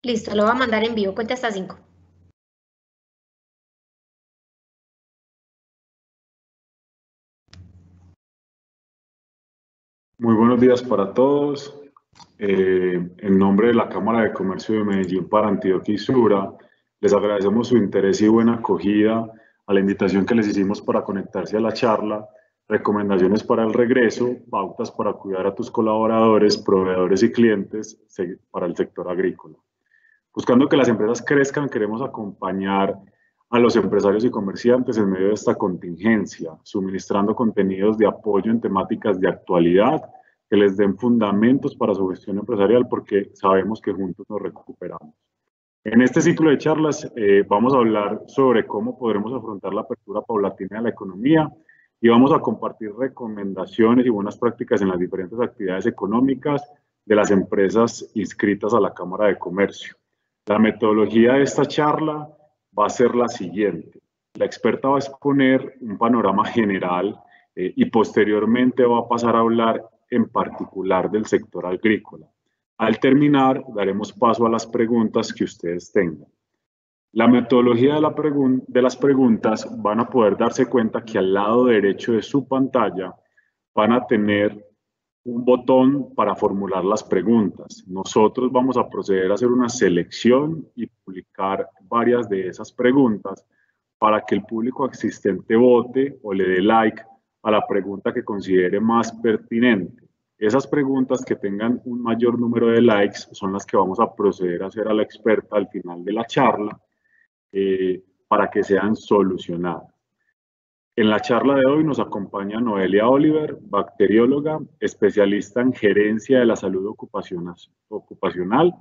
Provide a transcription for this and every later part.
Listo, lo voy a mandar en vivo. Cuenta hasta 5. Muy buenos días para todos. En nombre de la Cámara de Comercio de Medellín para Antioquia y Sura, les agradecemos su interés y buena acogida a la invitación que les hicimos para conectarse a la charla, recomendaciones para el regreso, pautas para cuidar a tus colaboradores, proveedores y clientes para el sector agrícola. Buscando que las empresas crezcan, queremos acompañar a los empresarios y comerciantes en medio de esta contingencia, suministrando contenidos de apoyo en temáticas de actualidad que les den fundamentos para su gestión empresarial, porque sabemos que juntos nos recuperamos. En este ciclo de charlas vamos a hablar sobre cómo podremos afrontar la apertura paulatina de la economía y vamos a compartir recomendaciones y buenas prácticas en las diferentes actividades económicas de las empresas inscritas a la Cámara de Comercio. La metodología de esta charla va a ser la siguiente. La experta va a exponer un panorama general y posteriormente va a pasar a hablar en particular del sector agrícola. Al terminar, daremos paso a las preguntas que ustedes tengan. La metodología de las preguntas van a poder darse cuenta que al lado derecho de su pantalla van a tener un botón para formular las preguntas. Nosotros vamos a proceder a hacer una selección y publicar varias de esas preguntas para que el público asistente vote o le dé like a la pregunta que considere más pertinente. Esas preguntas que tengan un mayor número de likes son las que vamos a proceder a hacer a la experta al final de la charla para que sean solucionadas. En la charla de hoy nos acompaña Noelia Oliver, bacterióloga, especialista en gerencia de la salud ocupacional.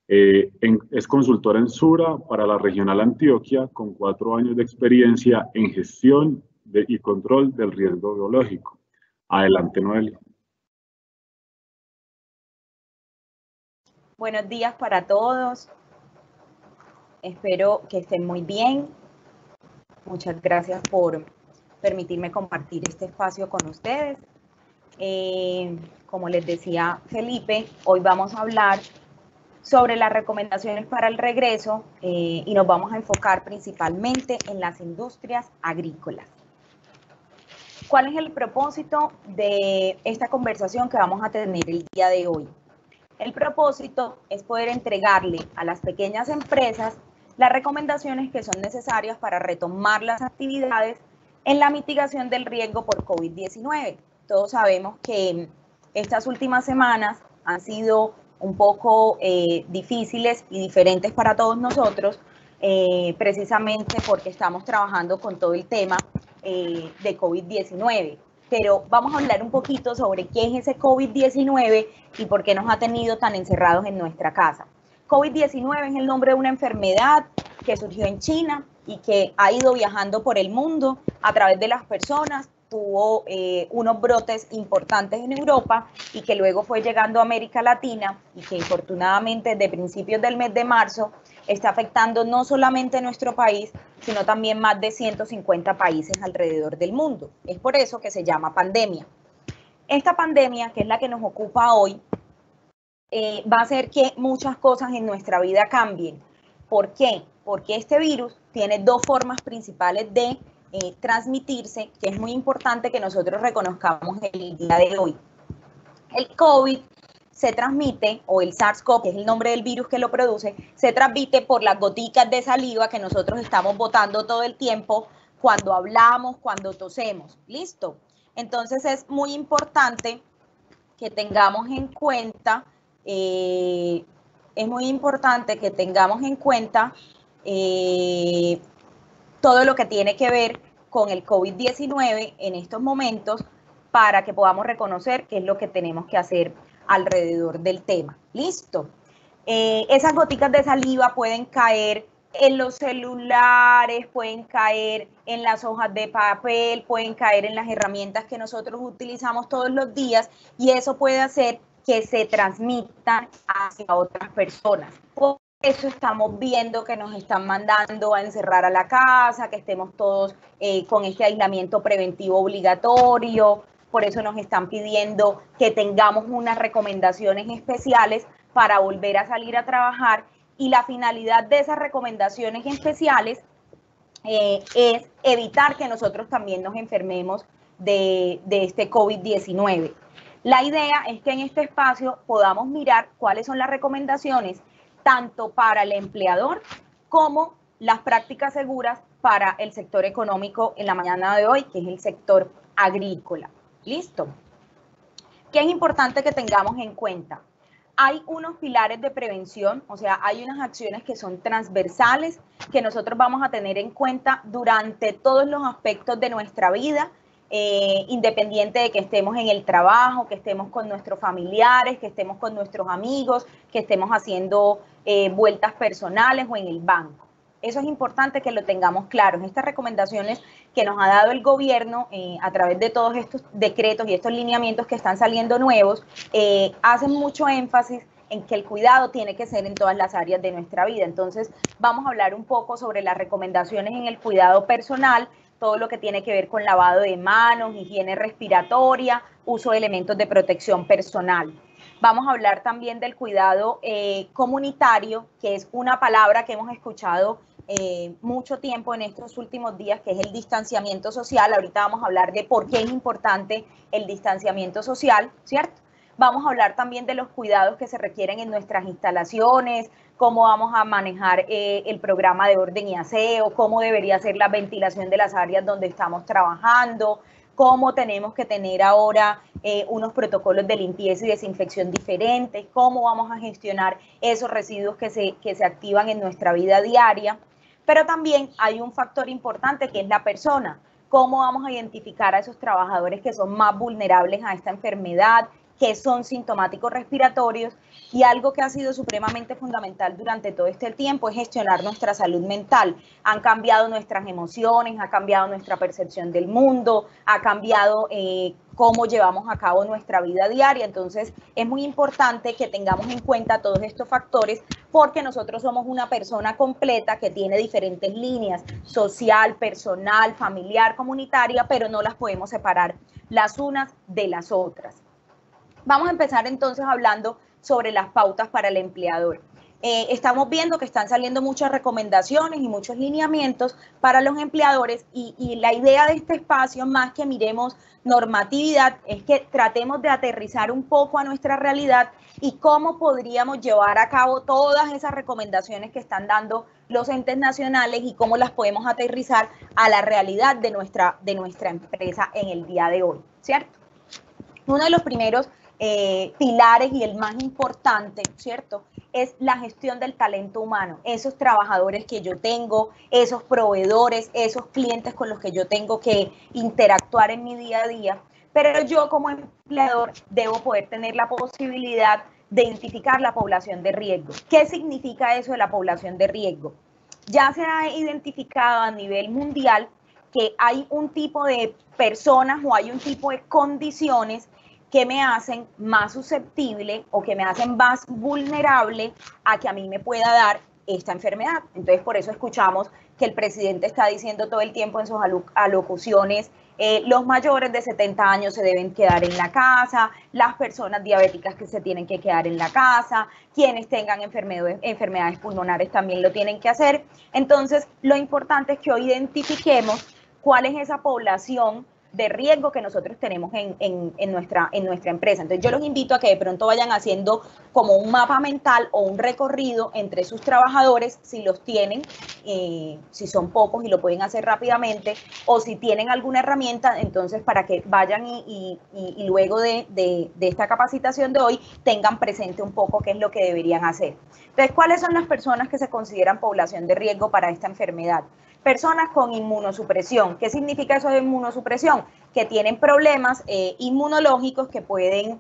Es consultora en Sura para la Regional Antioquia con 4 años de experiencia en gestión y control del riesgo biológico. Adelante, Noelia. Buenos días para todos. Espero que estén muy bien. Muchas gracias por permitirme compartir este espacio con ustedes. Como les decía Felipe, hoy vamos a hablar sobre las recomendaciones para el regreso y nos vamos a enfocar principalmente en las industrias agrícolas. ¿Cuál es el propósito de esta conversación que vamos a tener el día de hoy? El propósito es poder entregarle a las pequeñas empresas las recomendaciones que son necesarias para retomar las actividades en la mitigación del riesgo por COVID-19. Todos sabemos que estas últimas semanas han sido un poco difíciles y diferentes para todos nosotros, precisamente porque estamos trabajando con todo el tema de COVID-19. Pero vamos a hablar un poquito sobre qué es ese COVID-19 y por qué nos ha tenido tan encerrados en nuestra casa. COVID-19 es el nombre de una enfermedad que surgió en China y que ha ido viajando por el mundo a través de las personas, tuvo unos brotes importantes en Europa y que luego fue llegando a América Latina y que infortunadamente desde principios del mes de marzo está afectando no solamente nuestro país, sino también más de 150 países alrededor del mundo. Es por eso que se llama pandemia. Esta pandemia, que es la que nos ocupa hoy, va a hacer que muchas cosas en nuestra vida cambien. ¿Por qué? Porque este virus tiene 2 formas principales de transmitirse, que es muy importante que nosotros reconozcamos el día de hoy. El COVID se transmite, o el SARS-CoV, que es el nombre del virus que lo produce, se transmite por las goticas de saliva que nosotros estamos botando todo el tiempo cuando hablamos, cuando tosemos. ¿Listo? Entonces es muy importante que tengamos en cuenta, todo lo que tiene que ver con el COVID-19 en estos momentos para que podamos reconocer qué es lo que tenemos que hacer alrededor del tema. ¿Listo? Esas goticas de saliva pueden caer en los celulares, pueden caer en las hojas de papel, pueden caer en las herramientas que nosotros utilizamos todos los días y eso puede hacer que se transmitan hacia otras personas. Por eso estamos viendo que nos están mandando a encerrar a la casa, que estemos todos con este aislamiento preventivo obligatorio. Por eso nos están pidiendo que tengamos unas recomendaciones especiales para volver a salir a trabajar y la finalidad de esas recomendaciones especiales es evitar que nosotros también nos enfermemos de este COVID-19. La idea es que en este espacio podamos mirar cuáles son las recomendaciones tanto para el empleador como las prácticas seguras para el sector económico en la mañana de hoy, que es el sector agrícola. ¿Listo? ¿Qué es importante que tengamos en cuenta? Hay unos pilares de prevención, o sea, hay unas acciones que son transversales que nosotros vamos a tener en cuenta durante todos los aspectos de nuestra vida, independiente de que estemos en el trabajo, que estemos con nuestros familiares, que estemos con nuestros amigos, que estemos haciendo vueltas personales o en el banco. Eso es importante que lo tengamos claro. Estas recomendaciones que nos ha dado el gobierno a través de todos estos decretos y estos lineamientos que están saliendo nuevos, hacen mucho énfasis en que el cuidado tiene que ser en todas las áreas de nuestra vida. Entonces, vamos a hablar un poco sobre las recomendaciones en el cuidado personal, todo lo que tiene que ver con lavado de manos, higiene respiratoria, uso de elementos de protección personal. Vamos a hablar también del cuidado comunitario, que es una palabra que hemos escuchado mucho tiempo en estos últimos días, que es el distanciamiento social. Ahorita vamos a hablar de por qué es importante el distanciamiento social, ¿cierto? Vamos a hablar también de los cuidados que se requieren en nuestras instalaciones, cómo vamos a manejar el programa de orden y aseo, cómo debería ser la ventilación de las áreas donde estamos trabajando, cómo tenemos que tener ahora unos protocolos de limpieza y desinfección diferentes, cómo vamos a gestionar esos residuos que se activan en nuestra vida diaria. Pero también hay un factor importante que es la persona. Cómo vamos a identificar a esos trabajadores que son más vulnerables a esta enfermedad, que son sintomáticos respiratorios, y algo que ha sido supremamente fundamental durante todo este tiempo es gestionar nuestra salud mental. Han cambiado nuestras emociones, ha cambiado nuestra percepción del mundo, ha cambiado cómo llevamos a cabo nuestra vida diaria. Entonces es muy importante que tengamos en cuenta todos estos factores, porque nosotros somos una persona completa que tiene diferentes líneas: social, personal, familiar, comunitaria, pero no las podemos separar las unas de las otras. Vamos a empezar entonces hablando sobre las pautas para el empleador. Estamos viendo que están saliendo muchas recomendaciones y muchos lineamientos para los empleadores, y la idea de este espacio, más que miremos normatividad, es que tratemos de aterrizar un poco a nuestra realidad y cómo podríamos llevar a cabo todas esas recomendaciones que están dando los entes nacionales y cómo las podemos aterrizar a la realidad de nuestra empresa en el día de hoy, ¿cierto? Uno de los primeros pilares y el más importante, ¿cierto?, es la gestión del talento humano, esos trabajadores que yo tengo, esos proveedores, esos clientes con los que yo tengo que interactuar en mi día a día. Pero yo como empleador debo poder tener la posibilidad de identificar la población de riesgo. ¿Qué significa eso de la población de riesgo? Ya se ha identificado a nivel mundial que hay un tipo de personas o hay un tipo de condiciones que me hacen más susceptible o que me hacen más vulnerable a que a mí me pueda dar esta enfermedad. Entonces, por eso escuchamos que el presidente está diciendo todo el tiempo en sus alocuciones, los mayores de 70 años se deben quedar en la casa, las personas diabéticas que se tienen que quedar en la casa, quienes tengan enfermedades pulmonares también lo tienen que hacer. Entonces, lo importante es que hoy identifiquemos cuál es esa población de riesgo que nosotros tenemos en nuestra empresa. Entonces yo los invito a que de pronto vayan haciendo como un mapa mental o un recorrido entre sus trabajadores, si los tienen, si son pocos y lo pueden hacer rápidamente, o si tienen alguna herramienta, entonces para que vayan y luego de esta capacitación de hoy tengan presente un poco qué es lo que deberían hacer. Entonces, ¿cuáles son las personas que se consideran población de riesgo para esta enfermedad? Personas con inmunosupresión. ¿Qué significa eso de inmunosupresión? Que tienen problemas inmunológicos que pueden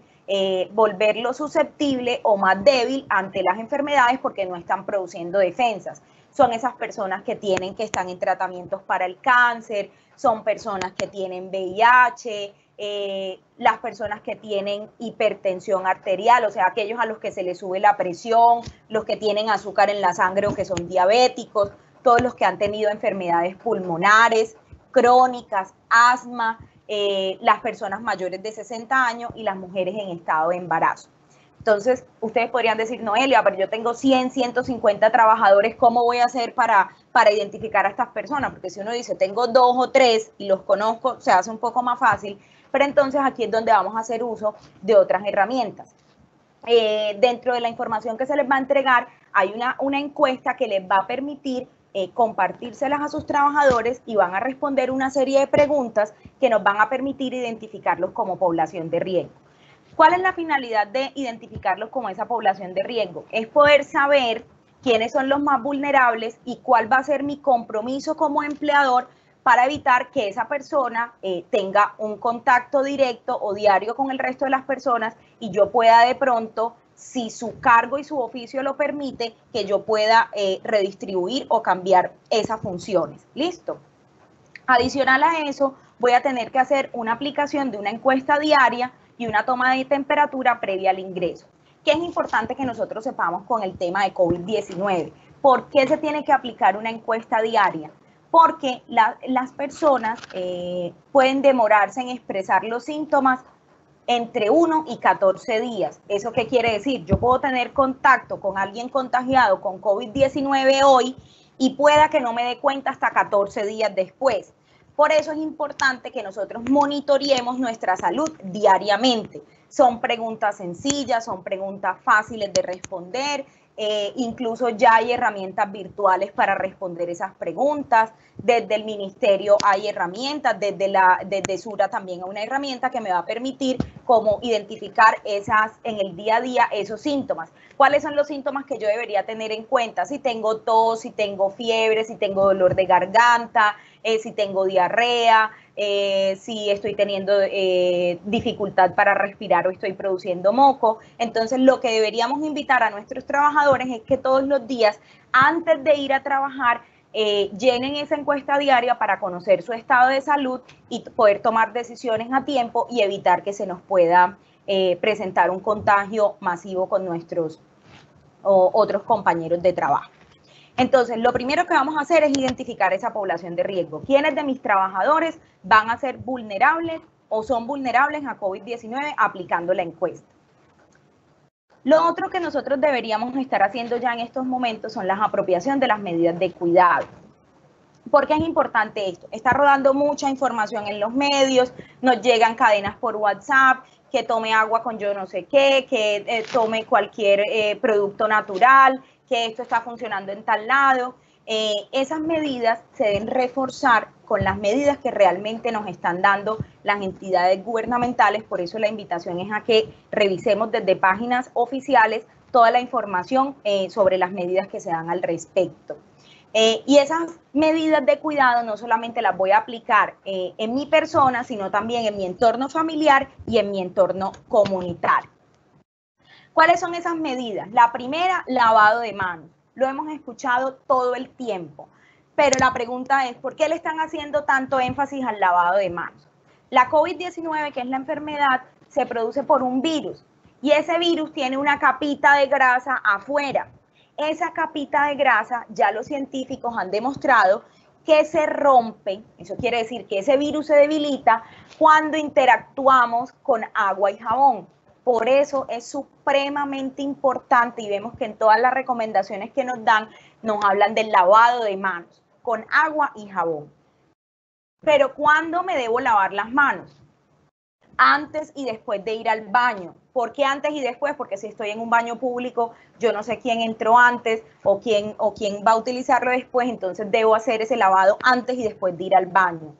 volverlo susceptible o más débil ante las enfermedades porque no están produciendo defensas. Son esas personas que están en tratamientos para el cáncer, son personas que tienen VIH, las personas que tienen hipertensión arterial, o sea, aquellos a los que se les sube la presión, los que tienen azúcar en la sangre o que son diabéticos, todos los que han tenido enfermedades pulmonares, crónicas, asma, las personas mayores de 60 años y las mujeres en estado de embarazo. Entonces, ustedes podrían decir, Noelia, pero yo tengo 100, 150 trabajadores, ¿cómo voy a hacer para identificar a estas personas? Porque si uno dice, tengo 2 o 3 y los conozco, se hace un poco más fácil, pero entonces aquí es donde vamos a hacer uso de otras herramientas. Dentro de la información que se les va a entregar, hay una encuesta que les va a permitir compartírselas a sus trabajadores y van a responder una serie de preguntas que nos van a permitir identificarlos como población de riesgo. ¿Cuál es la finalidad de identificarlos como esa población de riesgo? Es poder saber quiénes son los más vulnerables y cuál va a ser mi compromiso como empleador para evitar que esa persona tenga un contacto directo o diario con el resto de las personas y yo pueda de pronto, si su cargo y su oficio lo permite, que yo pueda redistribuir o cambiar esas funciones. ¿Listo? Adicional a eso, voy a tener que hacer una aplicación de una encuesta diaria y una toma de temperatura previa al ingreso. ¿Qué es importante que nosotros sepamos con el tema de COVID-19? ¿Por qué se tiene que aplicar una encuesta diaria? Porque las personas pueden demorarse en expresar los síntomas entre 1 y 14 días. ¿Eso qué quiere decir? Yo puedo tener contacto con alguien contagiado con COVID-19 hoy y pueda que no me dé cuenta hasta 14 días después. Por eso es importante que nosotros monitoreemos nuestra salud diariamente. Son preguntas sencillas, son preguntas fáciles de responder, incluso ya hay herramientas virtuales para responder esas preguntas. Desde el ministerio hay herramientas, desde Sura también hay una herramienta que me va a permitir cómo identificar en el día a día esos síntomas. ¿Cuáles son los síntomas que yo debería tener en cuenta? Si tengo tos, si tengo fiebre, si tengo dolor de garganta, si tengo diarrea, si estoy teniendo dificultad para respirar o estoy produciendo moco. Entonces, lo que deberíamos invitar a nuestros trabajadores es que todos los días, antes de ir a trabajar, llenen esa encuesta diaria para conocer su estado de salud y poder tomar decisiones a tiempo y evitar que se nos pueda presentar un contagio masivo con nuestros otros compañeros de trabajo. Entonces, lo primero que vamos a hacer es identificar esa población de riesgo. ¿Quiénes de mis trabajadores van a ser vulnerables o son vulnerables a COVID-19 aplicando la encuesta? Lo otro que nosotros deberíamos estar haciendo ya en estos momentos son la apropiación de las medidas de cuidado. ¿Por qué es importante esto? Está rodando mucha información en los medios, nos llegan cadenas por WhatsApp, que tome agua con yo no sé qué, que tome cualquier producto natural, que esto está funcionando en tal lado. Esas medidas se deben reforzar con las medidas que realmente nos están dando las entidades gubernamentales. Por eso la invitación es a que revisemos desde páginas oficiales toda la información sobre las medidas que se dan al respecto. Y esas medidas de cuidado no solamente las voy a aplicar en mi persona, sino también en mi entorno familiar y en mi entorno comunitario. ¿Cuáles son esas medidas? La primera, lavado de manos. Lo hemos escuchado todo el tiempo, pero la pregunta es, ¿por qué le están haciendo tanto énfasis al lavado de manos? La COVID-19, que es la enfermedad, se produce por un virus y ese virus tiene una capita de grasa afuera. Esa capita de grasa, ya los científicos han demostrado que se rompe, eso quiere decir que ese virus se debilita cuando interactuamos con agua y jabón. Por eso es supremamente importante y vemos que en todas las recomendaciones que nos dan, nos hablan del lavado de manos con agua y jabón. Pero ¿cuándo me debo lavar las manos? Antes y después de ir al baño. ¿Por qué antes y después? Porque si estoy en un baño público, yo no sé quién entró antes o quién va a utilizarlo después, entonces debo hacer ese lavado antes y después de ir al baño.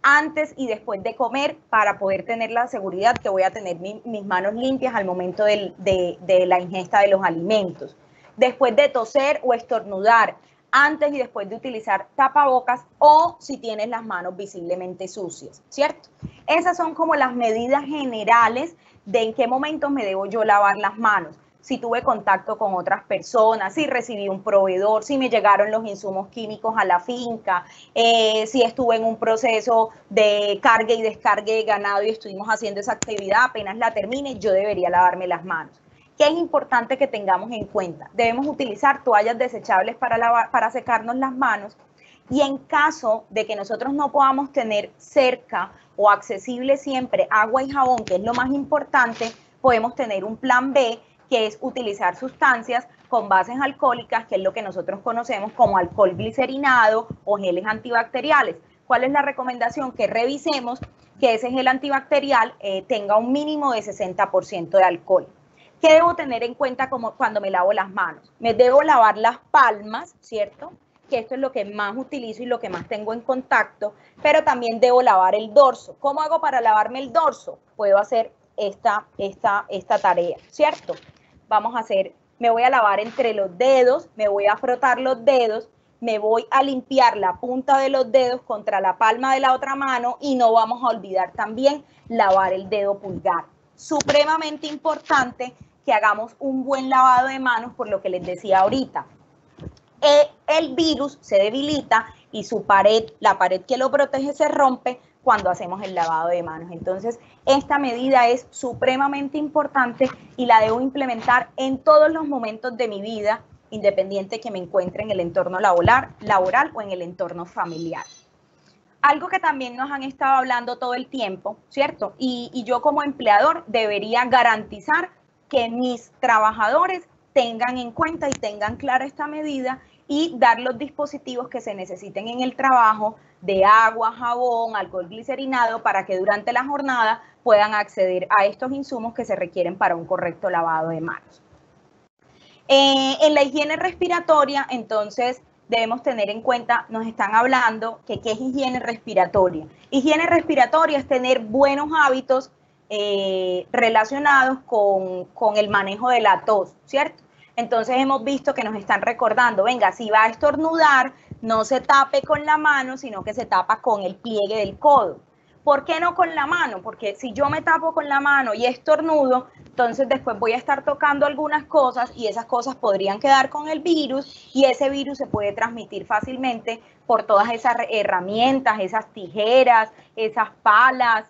Antes y después de comer para poder tener la seguridad que voy a tener mis manos limpias al momento de la ingesta de los alimentos. Después de toser o estornudar, antes y después de utilizar tapabocas o si tienes las manos visiblemente sucias, ¿cierto? Esas son como las medidas generales de en qué momentos me debo yo lavar las manos. Si tuve contacto con otras personas, si recibí un proveedor, si me llegaron los insumos químicos a la finca, si estuve en un proceso de carga y descarga de ganado y estuvimos haciendo esa actividad, apenas la termine, yo debería lavarme las manos. ¿Qué es importante que tengamos en cuenta? Debemos utilizar toallas desechables para secarnos las manos y en caso de que nosotros no podamos tener cerca o accesible siempre agua y jabón, que es lo más importante, podemos tener un plan B, que es utilizar sustancias con bases alcohólicas, que es lo que nosotros conocemos como alcohol glicerinado o geles antibacteriales. ¿Cuál es la recomendación? Que revisemos que ese gel antibacterial tenga un mínimo de 60% de alcohol. ¿Qué debo tener en cuenta como cuando me lavo las manos? Me debo lavar las palmas, ¿cierto? Que esto es lo que más utilizo y lo que más tengo en contacto, pero también debo lavar el dorso. ¿Cómo hago para lavarme el dorso? Puedo hacer esta tarea, ¿cierto? Vamos a hacer, me voy a lavar entre los dedos, me voy a frotar los dedos, me voy a limpiar la punta de los dedos contra la palma de la otra mano y no vamos a olvidar también lavar el dedo pulgar. Supremamente importante que hagamos un buen lavado de manos, por lo que les decía ahorita. El virus se debilita y su pared, la pared que lo protege, se rompe cuando hacemos el lavado de manos. Entonces, esta medida es supremamente importante y la debo implementar en todos los momentos de mi vida, independiente que me encuentre en el entorno laboral o en el entorno familiar. Algo que también nos han estado hablando todo el tiempo, ¿cierto? Y yo como empleador debería garantizar que mis trabajadores tengan en cuenta y tengan clara esta medida y dar los dispositivos que se necesiten en el trabajo de agua, jabón, alcohol glicerinado para que durante la jornada puedan acceder a estos insumos que se requieren para un correcto lavado de manos. En la higiene respiratoria, entonces, debemos tener en cuenta, nos están hablando que ¿qué es higiene respiratoria? Higiene respiratoria es tener buenos hábitos relacionados con el manejo de la tos, ¿cierto? Entonces hemos visto que nos están recordando, venga, si va a estornudar, no se tape con la mano, sino que se tapa con el pliegue del codo. ¿Por qué no con la mano? Porque si yo me tapo con la mano y estornudo, entonces después voy a estar tocando algunas cosas y esas cosas podrían quedar con el virus y ese virus se puede transmitir fácilmente por todas esas herramientas, esas tijeras, esas palas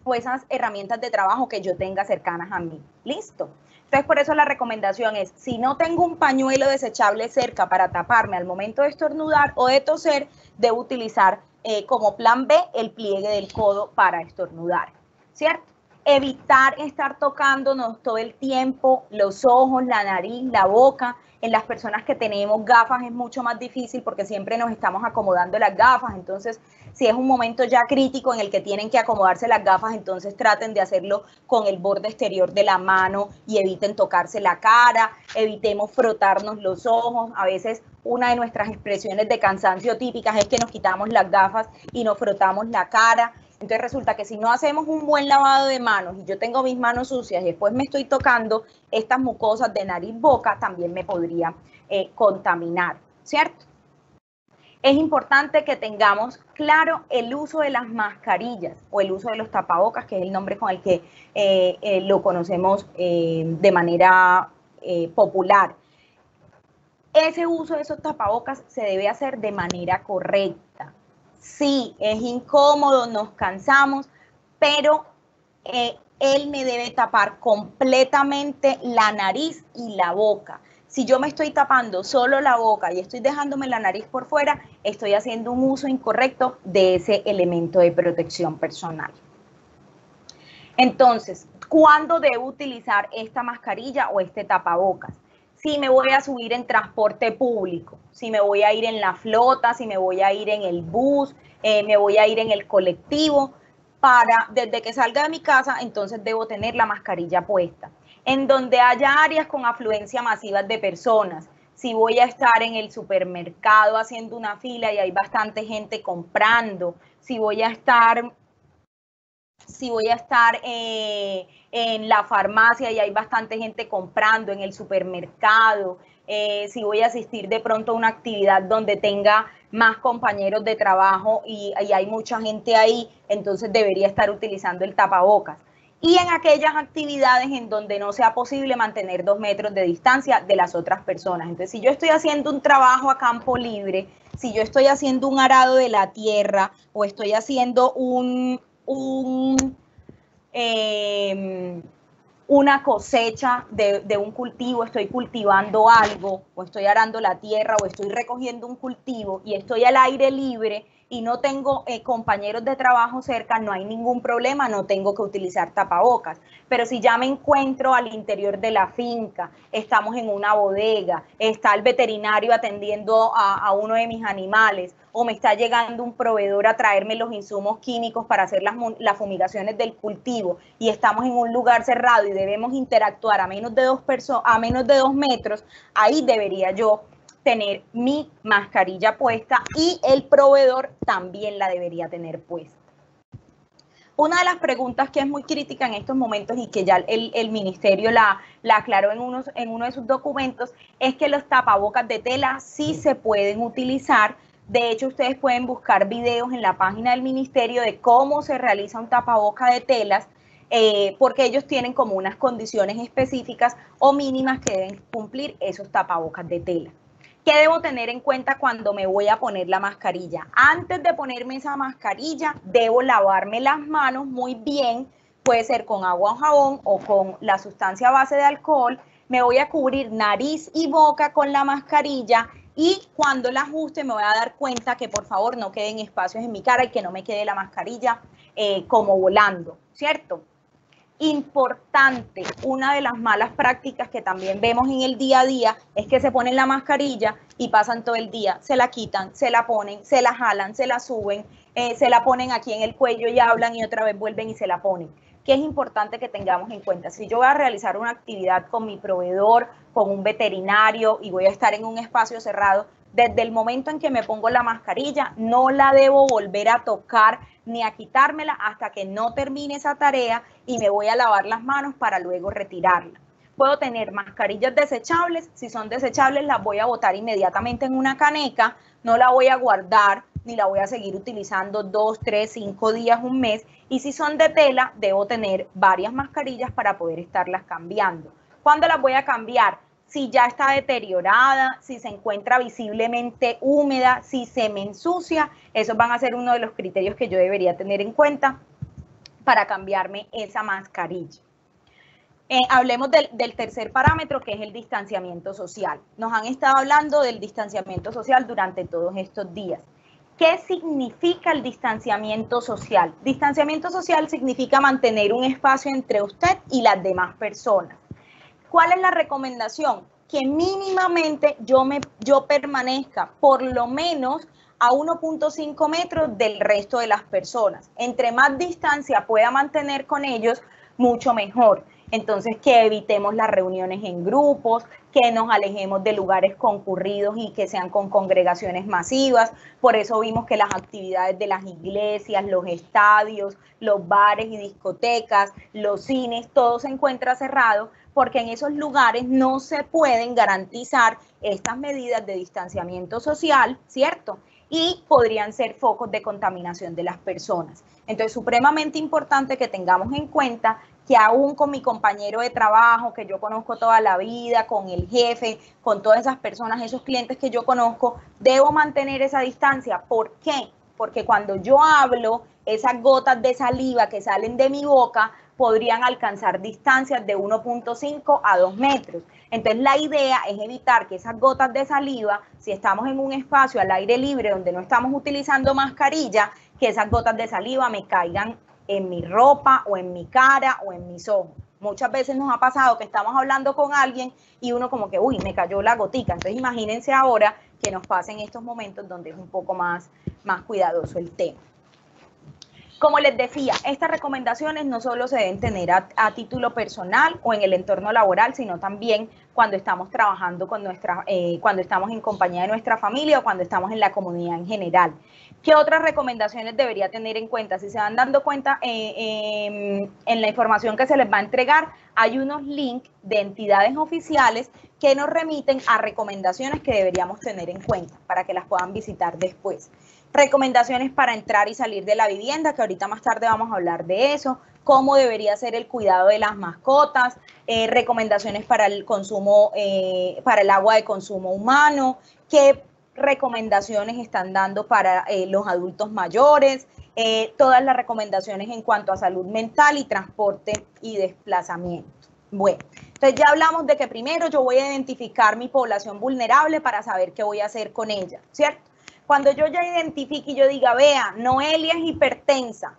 o esas herramientas de trabajo que yo tenga cercanas a mí. ¿Listo? Entonces, por eso la recomendación es, si no tengo un pañuelo desechable cerca para taparme al momento de estornudar o de toser, debo utilizar como plan B el pliegue del codo para estornudar, ¿cierto? Evitar estar tocándonos todo el tiempo los ojos, la nariz, la boca. En las personas que tenemos gafas es mucho más difícil porque siempre nos estamos acomodando las gafas. Entonces, si es un momento ya crítico en el que tienen que acomodarse las gafas, entonces traten de hacerlo con el borde exterior de la mano y eviten tocarse la cara, evitemos frotarnos los ojos. A veces una de nuestras expresiones de cansancio típicas es que nos quitamos las gafas y nos frotamos la cara. Entonces resulta que si no hacemos un buen lavado de manos y yo tengo mis manos sucias y después me estoy tocando estas mucosas de nariz-boca, también me podría contaminar, ¿cierto? Es importante que tengamos claro el uso de las mascarillas o el uso de los tapabocas, que es el nombre con el que lo conocemos de manera popular. Ese uso de esos tapabocas se debe hacer de manera correcta. Sí, es incómodo, nos cansamos, pero él me debe tapar completamente la nariz y la boca. Si yo me estoy tapando solo la boca y estoy dejándome la nariz por fuera, estoy haciendo un uso incorrecto de ese elemento de protección personal. Entonces, ¿cuándo debo utilizar esta mascarilla o este tapabocas? Si me voy a subir en transporte público, si me voy a ir en la flota, si me voy a ir en el bus, me voy a ir en el colectivo, desde que salga de mi casa, entonces debo tener la mascarilla puesta. En donde haya áreas con afluencia masiva de personas, si voy a estar en el supermercado haciendo una fila y hay bastante gente comprando, si voy a estar en la farmacia y hay bastante gente comprando, en el supermercado, si voy a asistir de pronto a una actividad donde tenga más compañeros de trabajo y hay mucha gente ahí, entonces debería estar utilizando el tapabocas. Y en aquellas actividades en donde no sea posible mantener 2 metros de distancia de las otras personas. Entonces, si yo estoy haciendo un trabajo a campo libre, si yo estoy haciendo un arado de la tierra o estoy haciendo una cosecha de un cultivo, estoy cultivando algo o estoy arando la tierra o estoy recogiendo un cultivo y estoy al aire libre y no tengo compañeros de trabajo cerca, no hay ningún problema, no tengo que utilizar tapabocas. Pero si ya me encuentro al interior de la finca, estamos en una bodega, está el veterinario atendiendo a uno de mis animales, o me está llegando un proveedor a traerme los insumos químicos para hacer las fumigaciones del cultivo, y estamos en un lugar cerrado y debemos interactuar a menos de 2 metros, ahí debería yo tener mi mascarilla puesta y el proveedor también la debería tener puesta. Una de las preguntas que es muy crítica en estos momentos y que ya el ministerio la aclaró en uno de sus documentos es que los tapabocas de tela sí se pueden utilizar. De hecho, ustedes pueden buscar videos en la página del ministerio de cómo se realiza un tapaboca de telas, porque ellos tienen como unas condiciones específicas o mínimas que deben cumplir esos tapabocas de tela. ¿Qué debo tener en cuenta cuando me voy a poner la mascarilla? Antes de ponerme esa mascarilla, debo lavarme las manos muy bien, puede ser con agua o jabón o con la sustancia base de alcohol. Me voy a cubrir nariz y boca con la mascarilla y cuando la ajuste me voy a dar cuenta que por favor no queden espacios en mi cara y que no me quede la mascarilla como volando, ¿cierto? Importante, una de las malas prácticas que también vemos en el día a día es que se ponen la mascarilla y pasan todo el día, se la quitan, se la ponen, se la jalan, se la suben, se la ponen aquí en el cuello y hablan y otra vez vuelven y se la ponen. ¿Qué es importante que tengamos en cuenta? Si yo voy a realizar una actividad con mi proveedor, con un veterinario y voy a estar en un espacio cerrado, desde el momento en que me pongo la mascarilla, no la debo volver a tocar ni a quitármela hasta que no termine esa tarea y me voy a lavar las manos para luego retirarla. Puedo tener mascarillas desechables, si son desechables las voy a botar inmediatamente en una caneca, no la voy a guardar ni la voy a seguir utilizando 2, 3, 5 días, un mes, y si son de tela, debo tener varias mascarillas para poder estarlas cambiando. ¿Cuándo las voy a cambiar? Si ya está deteriorada, si se encuentra visiblemente húmeda, si se me ensucia, esos van a ser uno de los criterios que yo debería tener en cuenta para cambiarme esa mascarilla. Hablemos del tercer parámetro, que es el distanciamiento social. Nos han estado hablando del distanciamiento social durante todos estos días. ¿Qué significa el distanciamiento social? Distanciamiento social significa mantener un espacio entre usted y las demás personas. ¿Cuál es la recomendación? Que mínimamente yo permanezca por lo menos a 1.5 metros del resto de las personas. Entre más distancia pueda mantener con ellos, mucho mejor. Entonces, que evitemos las reuniones en grupos, que nos alejemos de lugares concurridos y que sean con congregaciones masivas. Por eso vimos que las actividades de las iglesias, los estadios, los bares y discotecas, los cines, todo se encuentra cerrado, porque en esos lugares no se pueden garantizar estas medidas de distanciamiento social, ¿cierto? Y podrían ser focos de contaminación de las personas. Entonces, supremamente importante que tengamos en cuenta que aún con mi compañero de trabajo, que yo conozco toda la vida, con el jefe, con todas esas personas, esos clientes que yo conozco, debo mantener esa distancia. ¿Por qué? Porque cuando yo hablo, esas gotas de saliva que salen de mi boca podrían alcanzar distancias de 1.5 a 2 metros. Entonces, la idea es evitar que esas gotas de saliva, si estamos en un espacio al aire libre donde no estamos utilizando mascarilla, que esas gotas de saliva me caigan en mi ropa o en mi cara o en mis ojos. Muchas veces nos ha pasado que estamos hablando con alguien y uno como que, uy, me cayó la gotica. Entonces, imagínense ahora que nos pasa en estos momentos donde es un poco más cuidadoso el tema. Como les decía, estas recomendaciones no solo se deben tener a título personal o en el entorno laboral, sino también cuando estamos trabajando con cuando estamos en compañía de nuestra familia o cuando estamos en la comunidad en general. ¿Qué otras recomendaciones debería tener en cuenta? Si se van dando cuenta en la información que se les va a entregar, hay unos links de entidades oficiales que nos remiten a recomendaciones que deberíamos tener en cuenta para que las puedan visitar después. Recomendaciones para entrar y salir de la vivienda, que ahorita más tarde vamos a hablar de eso, cómo debería ser el cuidado de las mascotas, recomendaciones para el consumo, para el agua de consumo humano, qué recomendaciones están dando para los adultos mayores, todas las recomendaciones en cuanto a salud mental y transporte y desplazamiento. Bueno, entonces ya hablamos de que primero yo voy a identificar mi población vulnerable para saber qué voy a hacer con ella, ¿cierto? Cuando yo ya identifique y yo diga, vea, Noelia es hipertensa,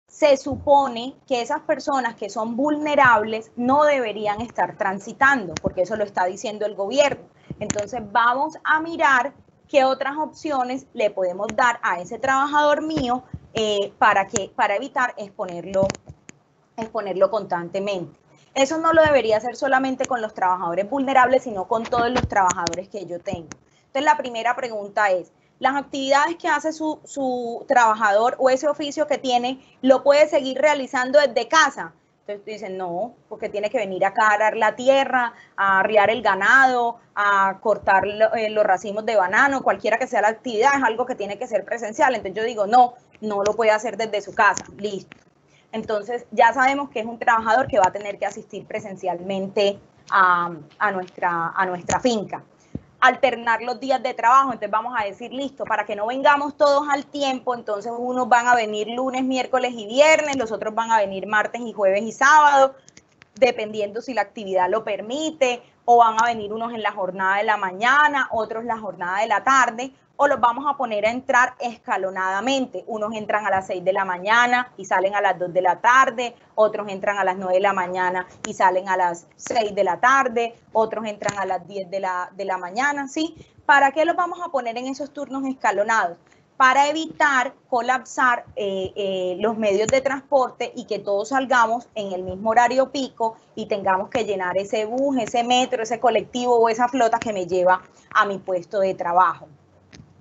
se supone que esas personas que son vulnerables no deberían estar transitando, porque eso lo está diciendo el gobierno. Entonces vamos a mirar qué otras opciones le podemos dar a ese trabajador mío para evitar exponerlo constantemente. Eso no lo debería hacer solamente con los trabajadores vulnerables, sino con todos los trabajadores que yo tengo. Entonces, la primera pregunta es, ¿las actividades que hace su trabajador o ese oficio que tiene, lo puede seguir realizando desde casa? Entonces dicen, no, porque tiene que venir acá a arar la tierra, a arriar el ganado, a cortar los racimos de banano, cualquiera que sea la actividad, es algo que tiene que ser presencial. Entonces yo digo, no, no lo puede hacer desde su casa, listo. Entonces ya sabemos que es un trabajador que va a tener que asistir presencialmente a nuestra finca. Alternar los días de trabajo, entonces vamos a decir, listo, para que no vengamos todos al tiempo, entonces unos van a venir lunes, miércoles y viernes, los otros van a venir martes y jueves y sábado, dependiendo si la actividad lo permite, o van a venir unos en la jornada de la mañana, otros en la jornada de la tarde, o los vamos a poner a entrar escalonadamente. Unos entran a las 6 de la mañana y salen a las 2 de la tarde, otros entran a las 9 de la mañana y salen a las 6 de la tarde, otros entran a las 10 de la mañana, ¿sí? ¿Para qué los vamos a poner en esos turnos escalonados? Para evitar colapsar los medios de transporte y que todos salgamos en el mismo horario pico y tengamos que llenar ese bus, ese metro, ese colectivo o esa flota que me lleva a mi puesto de trabajo.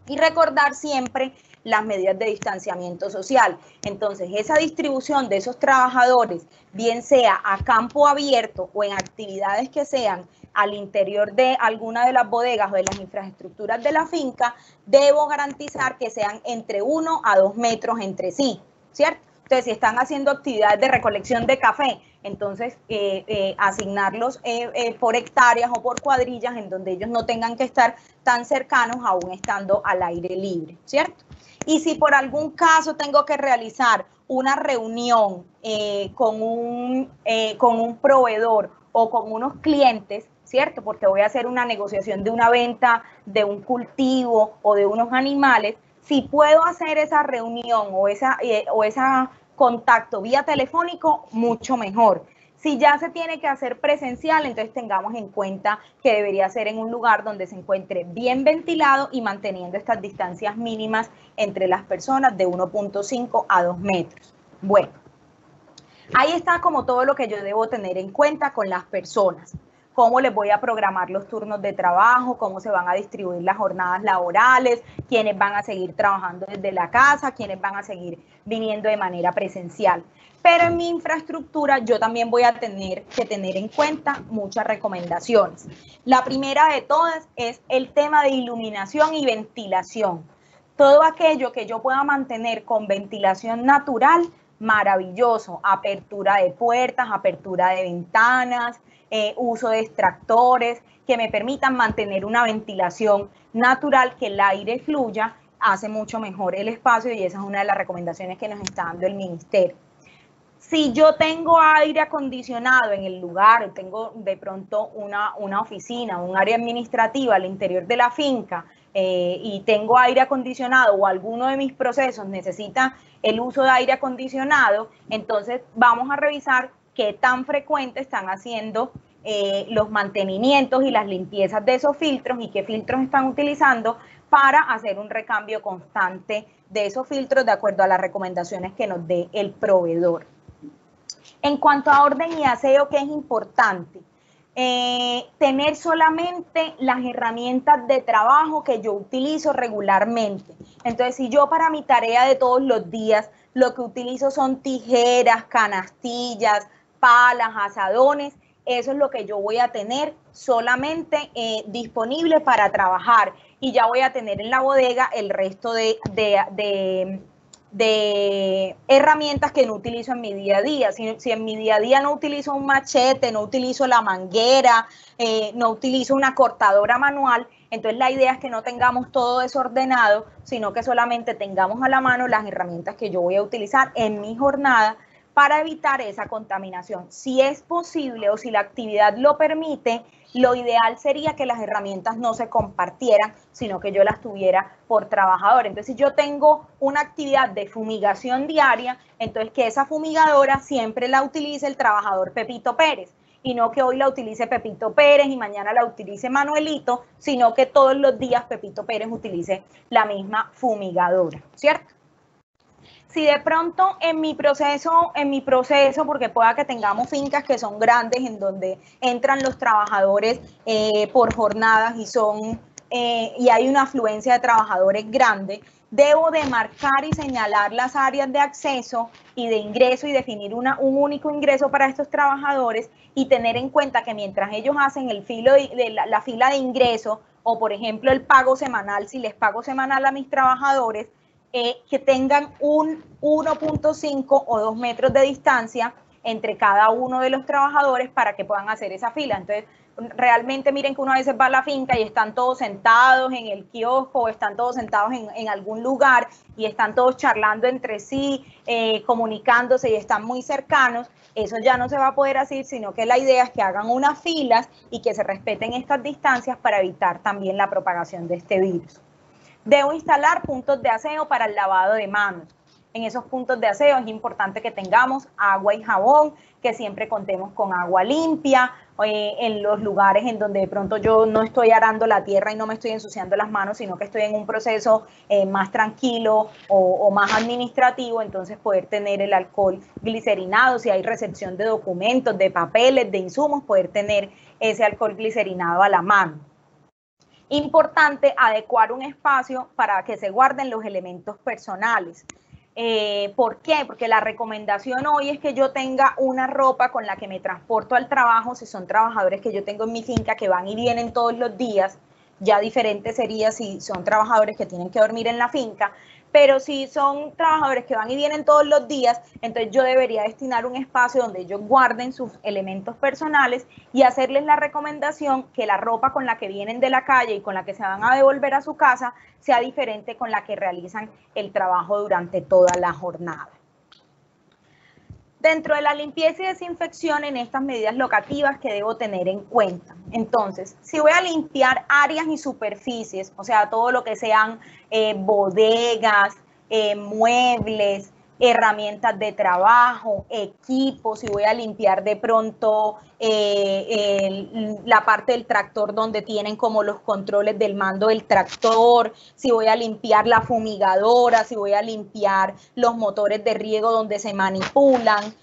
Y recordar siempre las medidas de distanciamiento social. Entonces, esa distribución de esos trabajadores, bien sea a campo abierto o en actividades que sean al interior de alguna de las bodegas o de las infraestructuras de la finca, debo garantizar que sean entre 1 a 2 metros entre sí, ¿cierto? Entonces, si están haciendo actividades de recolección de café, entonces asignarlos por hectáreas o por cuadrillas en donde ellos no tengan que estar tan cercanos aún estando al aire libre, ¿cierto? Y si por algún caso tengo que realizar una reunión con un proveedor o con unos clientes, ¿cierto? Porque voy a hacer una negociación de una venta de un cultivo o de unos animales, si puedo hacer esa reunión o esa contacto vía telefónico, mucho mejor. Si ya se tiene que hacer presencial, entonces tengamos en cuenta que debería ser en un lugar donde se encuentre bien ventilado y manteniendo estas distancias mínimas entre las personas de 1.5 a 2 metros. Bueno, ahí está como todo lo que yo debo tener en cuenta con las personas. Cómo les voy a programar los turnos de trabajo, cómo se van a distribuir las jornadas laborales, quiénes van a seguir trabajando desde la casa, quiénes van a seguir viniendo de manera presencial. Pero en mi infraestructura yo también voy a tener que tener en cuenta muchas recomendaciones. La primera de todas es el tema de iluminación y ventilación. Todo aquello que yo pueda mantener con ventilación natural, maravilloso. Apertura de puertas, apertura de ventanas, uso de extractores que me permitan mantener una ventilación natural, que el aire fluya, hace mucho mejor el espacio y esa es una de las recomendaciones que nos está dando el ministerio. Si yo tengo aire acondicionado en el lugar, tengo de pronto una oficina, un área administrativa al interior de la finca y tengo aire acondicionado o alguno de mis procesos necesita el uso de aire acondicionado, entonces vamos a revisar qué tan frecuente están haciendo los mantenimientos y las limpiezas de esos filtros y qué filtros están utilizando para hacer un recambio constante de esos filtros de acuerdo a las recomendaciones que nos dé el proveedor. En cuanto a orden y aseo, ¿qué es importante? Tener solamente las herramientas de trabajo que yo utilizo regularmente. Entonces, si yo para mi tarea de todos los días lo que utilizo son tijeras, canastillas, palas, asadones, eso es lo que yo voy a tener solamente disponible para trabajar y ya voy a tener en la bodega el resto de herramientas que no utilizo en mi día a día. Si en mi día a día no utilizo un machete, no utilizo la manguera, no utilizo una cortadora manual, entonces la idea es que no tengamos todo desordenado, sino que solamente tengamos a la mano las herramientas que yo voy a utilizar en mi jornada para evitar esa contaminación. Si es posible o si la actividad lo permite, lo ideal sería que las herramientas no se compartieran, sino que yo las tuviera por trabajador. Entonces, si yo tengo una actividad de fumigación diaria, entonces que esa fumigadora siempre la utilice el trabajador Pepito Pérez, y no que hoy la utilice Pepito Pérez y mañana la utilice Manuelito, sino que todos los días Pepito Pérez utilice la misma fumigadora, ¿cierto? Si de pronto en mi proceso, porque pueda que tengamos fincas que son grandes, en donde entran los trabajadores por jornadas y hay una afluencia de trabajadores grande, debo de marcar y señalar las áreas de acceso y de ingreso y definir un único ingreso para estos trabajadores y tener en cuenta que mientras ellos hacen la fila de ingreso o, por ejemplo, el pago semanal, si les pago semanal a mis trabajadores, que tengan un 1.5 o 2 metros de distancia entre cada uno de los trabajadores para que puedan hacer esa fila. Entonces, realmente miren que uno a veces va a la finca y están todos sentados en el kiosco o están todos sentados en algún lugar y están todos charlando entre sí, comunicándose y están muy cercanos. Eso ya no se va a poder hacer, sino que la idea es que hagan unas filas y que se respeten estas distancias para evitar también la propagación de este virus. Debo instalar puntos de aseo para el lavado de manos. En esos puntos de aseo es importante que tengamos agua y jabón, que siempre contemos con agua limpia, en los lugares en donde de pronto yo no estoy arando la tierra y no me estoy ensuciando las manos, sino que estoy en un proceso más tranquilo o más administrativo, entonces poder tener el alcohol glicerinado, si hay recepción de documentos, de papeles, de insumos, poder tener ese alcohol glicerinado a la mano. Importante adecuar un espacio para que se guarden los elementos personales. ¿Por qué? Porque la recomendación hoy es que yo tenga una ropa con la que me transporto al trabajo, si son trabajadores que yo tengo en mi finca que van y vienen todos los días. Ya diferente sería si son trabajadores que tienen que dormir en la finca, pero si son trabajadores que van y vienen todos los días, entonces yo debería destinar un espacio donde ellos guarden sus elementos personales y hacerles la recomendación que la ropa con la que vienen de la calle y con la que se van a devolver a su casa sea diferente con la que realizan el trabajo durante toda la jornada. Dentro de la limpieza y desinfección, en estas medidas locativas que debo tener en cuenta. Entonces, si voy a limpiar áreas y superficies, o sea, todo lo que sean bodegas, muebles, herramientas de trabajo, equipos, si voy a limpiar de pronto la parte del tractor donde tienen como los controles del mando del tractor, si voy a limpiar la fumigadora, si voy a limpiar los motores de riego donde se manipulan,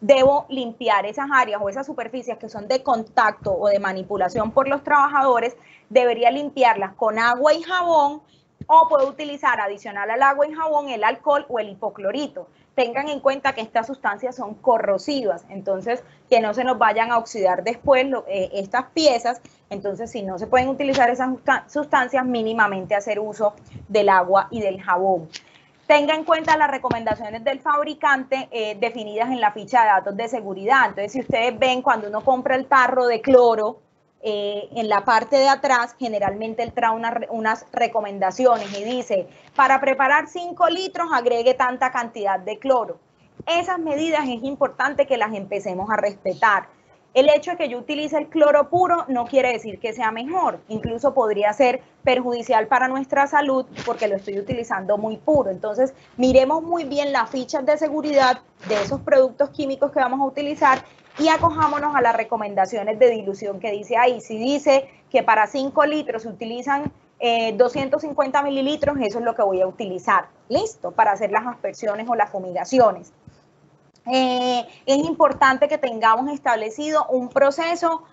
debo limpiar esas áreas o esas superficies que son de contacto o de manipulación por los trabajadores, debería limpiarlas con agua y jabón, o puedo utilizar adicional al agua y jabón el alcohol o el hipoclorito. Tengan en cuenta que estas sustancias son corrosivas, entonces que no se nos vayan a oxidar después estas piezas. Entonces, si no se pueden utilizar esas sustancias, mínimamente hacer uso del agua y del jabón. Tenga en cuenta las recomendaciones del fabricante definidas en la ficha de datos de seguridad. Entonces, si ustedes ven, cuando uno compra el tarro de cloro, en la parte de atrás, generalmente él trae unas recomendaciones y dice, para preparar 5 litros, agregue tanta cantidad de cloro. Esas medidas es importante que las empecemos a respetar. El hecho de que yo utilice el cloro puro no quiere decir que sea mejor, incluso podría ser perjudicial para nuestra salud porque lo estoy utilizando muy puro. Entonces, miremos muy bien las fichas de seguridad de esos productos químicos que vamos a utilizar y acojámonos a las recomendaciones de dilución que dice ahí. Si dice que para 5 litros se utilizan 250 mililitros, eso es lo que voy a utilizar, listo, para hacer las aspersiones o las fumigaciones. Es importante que tengamos establecido un proceso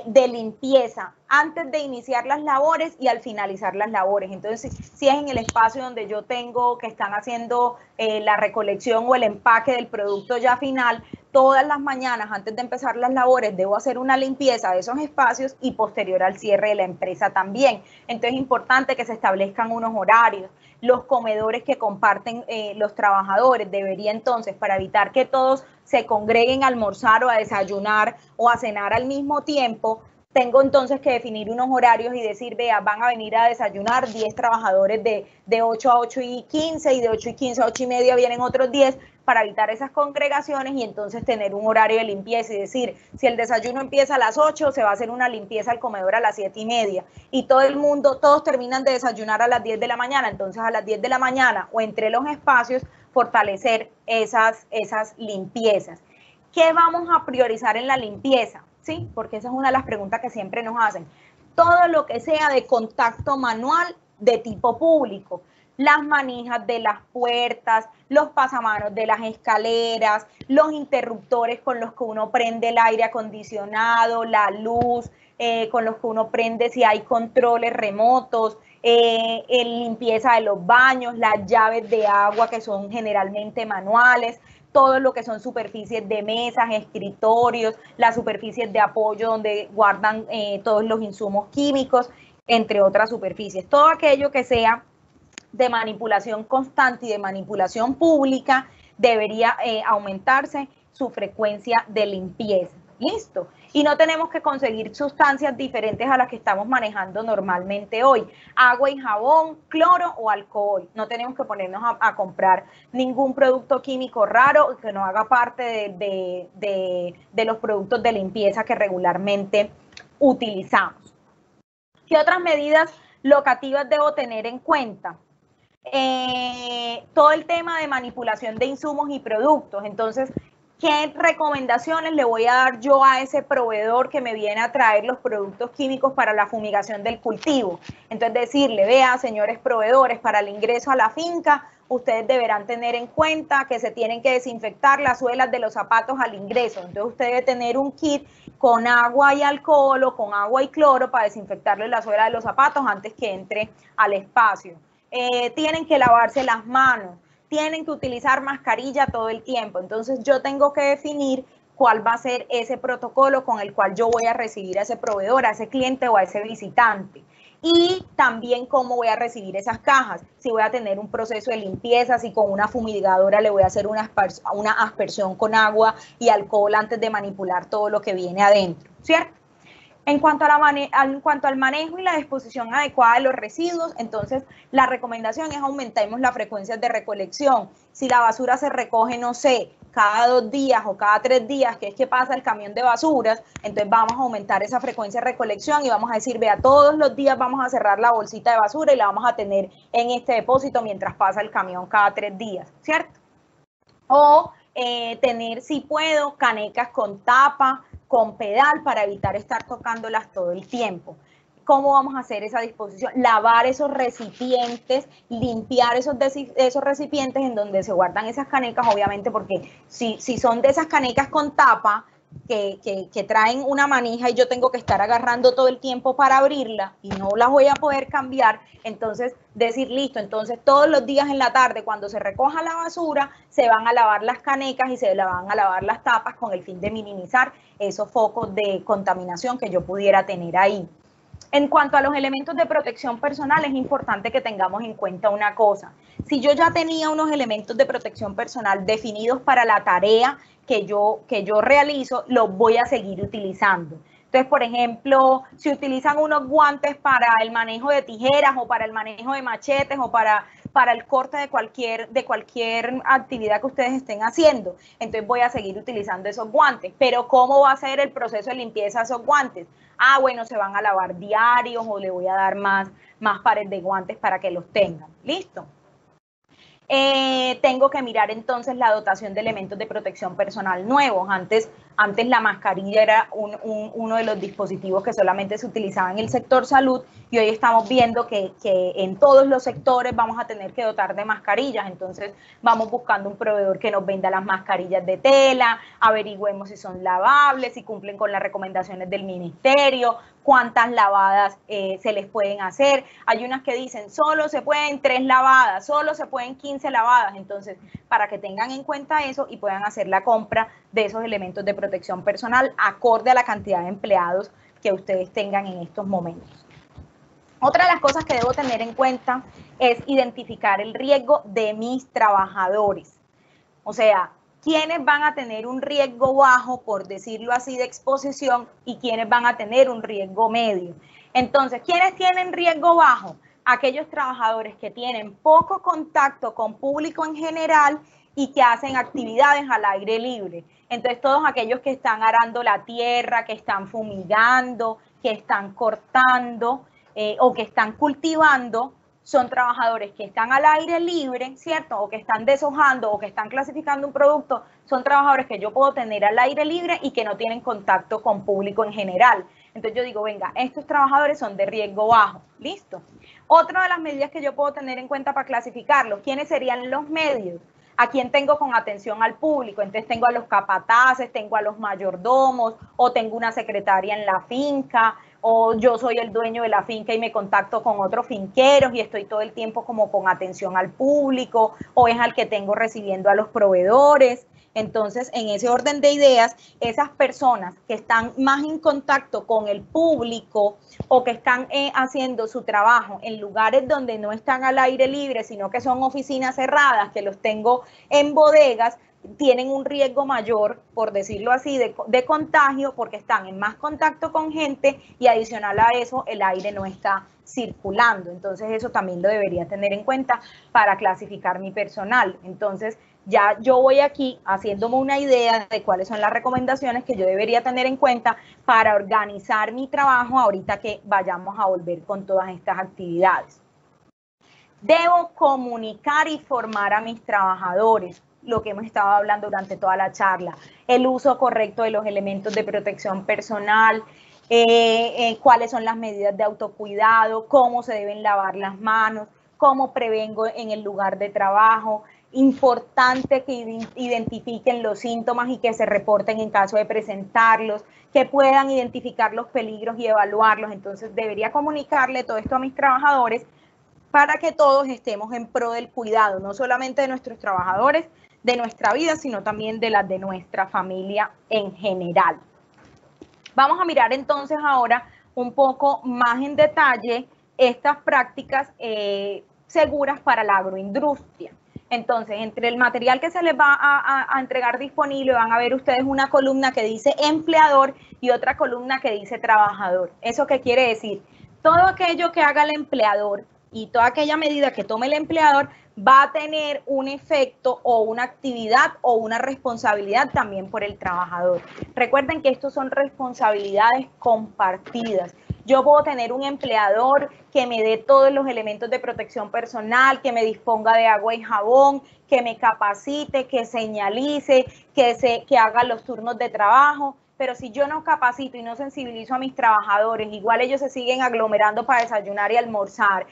de limpieza antes de iniciar las labores y al finalizar las labores. Entonces, si es en el espacio donde yo tengo que están haciendo la recolección o el empaque del producto ya final, todas las mañanas antes de empezar las labores debo hacer una limpieza de esos espacios y posterior al cierre de la empresa también. Entonces, es importante que se establezcan unos horarios. Los comedores que comparten los trabajadores debería entonces, para evitar que todos se congreguen a almorzar o a desayunar o a cenar al mismo tiempo, Tengo entonces que definir unos horarios y decir, vea, van a venir a desayunar 10 trabajadores de 8 a 8 y 15 y de 8 y 15 a 8 y media vienen otros 10 para evitar esas congregaciones y entonces tener un horario de limpieza y decir, si el desayuno empieza a las 8, se va a hacer una limpieza al comedor a las 7 y media y todo el mundo, todos terminan de desayunar a las 10 de la mañana, entonces a las 10 de la mañana o entre los espacios fortalecer esas limpiezas. ¿Qué vamos a priorizar en la limpieza? ¿Sí? Porque esa es una de las preguntas que siempre nos hacen. Todo lo que sea de contacto manual de tipo público, las manijas de las puertas, los pasamanos de las escaleras, los interruptores con los que uno prende el aire acondicionado, la luz, con los que uno prende si hay controles remotos, limpieza de los baños, las llaves de agua que son generalmente manuales, todo lo que son superficies de mesas, escritorios, las superficies de apoyo donde guardan todos los insumos químicos, entre otras superficies. Todo aquello que sea de manipulación constante y de manipulación pública debería aumentarse su frecuencia de limpieza. ¿Listo? Y no tenemos que conseguir sustancias diferentes a las que estamos manejando normalmente hoy. Agua y jabón, cloro o alcohol. No tenemos que ponernos a comprar ningún producto químico raro que no haga parte de los productos de limpieza que regularmente utilizamos. ¿Qué otras medidas locativas debo tener en cuenta? Todo el tema de manipulación de insumos y productos. Entonces, ¿qué recomendaciones le voy a dar yo a ese proveedor que me viene a traer los productos químicos para la fumigación del cultivo? Entonces decirle, vea, señores proveedores, para el ingreso a la finca, ustedes deberán tener en cuenta que se tienen que desinfectar las suelas de los zapatos al ingreso. Entonces usted debe tener un kit con agua y alcohol o con agua y cloro para desinfectarle la suela de los zapatos antes que entre al espacio. Tienen que lavarse las manos, tienen que utilizar mascarilla todo el tiempo. Entonces yo tengo que definir cuál va a ser ese protocolo con el cual yo voy a recibir a ese proveedor, a ese cliente o a ese visitante. Y también cómo voy a recibir esas cajas, si voy a tener un proceso de limpieza, si con una fumigadora le voy a hacer una aspersión con agua y alcohol antes de manipular todo lo que viene adentro, ¿cierto? En cuanto al manejo y la disposición adecuada de los residuos, entonces la recomendación es aumentemos las frecuencias de recolección. Si la basura se recoge, no sé, cada 2 días o cada 3 días, que es que pasa el camión de basuras, entonces vamos a aumentar esa frecuencia de recolección y vamos a decir, vea, todos los días vamos a cerrar la bolsita de basura y la vamos a tener en este depósito mientras pasa el camión cada 3 días, ¿cierto? O tener, si puedo, canecas con tapa, con pedal para evitar estar tocándolas todo el tiempo. ¿Cómo vamos a hacer esa disposición? Lavar esos recipientes, limpiar esos recipientes en donde se guardan esas canecas, obviamente, porque si son de esas canecas con tapa, que traen una manija y yo tengo que estar agarrando todo el tiempo para abrirla y no las voy a poder cambiar, entonces decir, listo, entonces todos los días en la tarde cuando se recoja la basura se van a lavar las canecas y se van a lavar las tapas con el fin de minimizar esos focos de contaminación que yo pudiera tener ahí. En cuanto a los elementos de protección personal, es importante que tengamos en cuenta una cosa. Si yo ya tenía unos elementos de protección personal definidos para la tarea que yo realizo, los voy a seguir utilizando. Entonces, por ejemplo, si utilizan unos guantes para el manejo de tijeras o para el manejo de machetes o para el corte de cualquier actividad que ustedes estén haciendo, entonces voy a seguir utilizando esos guantes. Pero ¿cómo va a ser el proceso de limpieza de esos guantes? Bueno, se van a lavar diarios o le voy a dar más pares de guantes para que los tengan. ¿Listo? Tengo que mirar entonces la dotación de elementos de protección personal nuevos. Antes la mascarilla era uno de los dispositivos que solamente se utilizaba en el sector salud y hoy estamos viendo que en todos los sectores vamos a tener que dotar de mascarillas. Entonces vamos buscando un proveedor que nos venda las mascarillas de tela, averigüemos si son lavables, si cumplen con las recomendaciones del ministerio, cuántas lavadas se les pueden hacer. Hay unas que dicen solo se pueden 3 lavadas, solo se pueden 15 lavadas. Entonces, para que tengan en cuenta eso y puedan hacer la compra de esos elementos de protección personal acorde a la cantidad de empleados que ustedes tengan en estos momentos. Otra de las cosas que debo tener en cuenta es identificar el riesgo de mis trabajadores. O sea, quiénes van a tener un riesgo bajo, por decirlo así, de exposición y quiénes van a tener un riesgo medio. Entonces, ¿quiénes tienen riesgo bajo? Aquellos trabajadores que tienen poco contacto con público en general y que hacen actividades al aire libre. Entonces, todos aquellos que están arando la tierra, que están fumigando, que están cortando o que están cultivando, son trabajadores que están al aire libre, ¿cierto? O que están deshojando o que están clasificando un producto, son trabajadores que yo puedo tener al aire libre y que no tienen contacto con público en general. Entonces yo digo, venga, estos trabajadores son de riesgo bajo, ¿listo? Otra de las medidas que yo puedo tener en cuenta para clasificarlos, ¿quiénes serían los medios? ¿A quién tengo con atención al público? Entonces tengo a los capataces, tengo a los mayordomos, o tengo una secretaria en la finca, o yo soy el dueño de la finca y me contacto con otros finqueros y estoy todo el tiempo como con atención al público, o es al que tengo recibiendo a los proveedores. Entonces, en ese orden de ideas, esas personas que están más en contacto con el público o que están haciendo su trabajo en lugares donde no están al aire libre, sino que son oficinas cerradas, que los tengo en bodegas, tienen un riesgo mayor, por decirlo así, de contagio, porque están en más contacto con gente y adicional a eso el aire no está circulando. Entonces eso también lo debería tener en cuenta para clasificar mi personal. Entonces ya yo voy aquí haciéndome una idea de cuáles son las recomendaciones que yo debería tener en cuenta para organizar mi trabajo ahorita que vayamos a volver con todas estas actividades. Debo comunicar y formar a mis trabajadores, lo que hemos estado hablando durante toda la charla, el uso correcto de los elementos de protección personal, cuáles son las medidas de autocuidado, cómo se deben lavar las manos, cómo prevengo en el lugar de trabajo. Importante que identifiquen los síntomas y que se reporten en caso de presentarlos, que puedan identificar los peligros y evaluarlos. Entonces debería comunicarle todo esto a mis trabajadores para que todos estemos en pro del cuidado, no solamente de nuestros trabajadores, de nuestra vida, sino también de las de nuestra familia en general. Vamos a mirar entonces ahora un poco más en detalle estas prácticas seguras para la agroindustria. Entonces, entre el material que se les va a entregar disponible, van a ver ustedes una columna que dice empleador y otra columna que dice trabajador. ¿Eso qué quiere decir? Todo aquello que haga el empleador y toda aquella medida que tome el empleador va a tener un efecto o una actividad o una responsabilidad también por el trabajador. Recuerden que estos son responsabilidades compartidas. Yo puedo tener un empleador que me dé todos los elementos de protección personal, que me disponga de agua y jabón, que me capacite, que señalice, que haga los turnos de trabajo. Pero si yo no capacito y no sensibilizo a mis trabajadores, igual ellos se siguen aglomerando para desayunar y almorzar,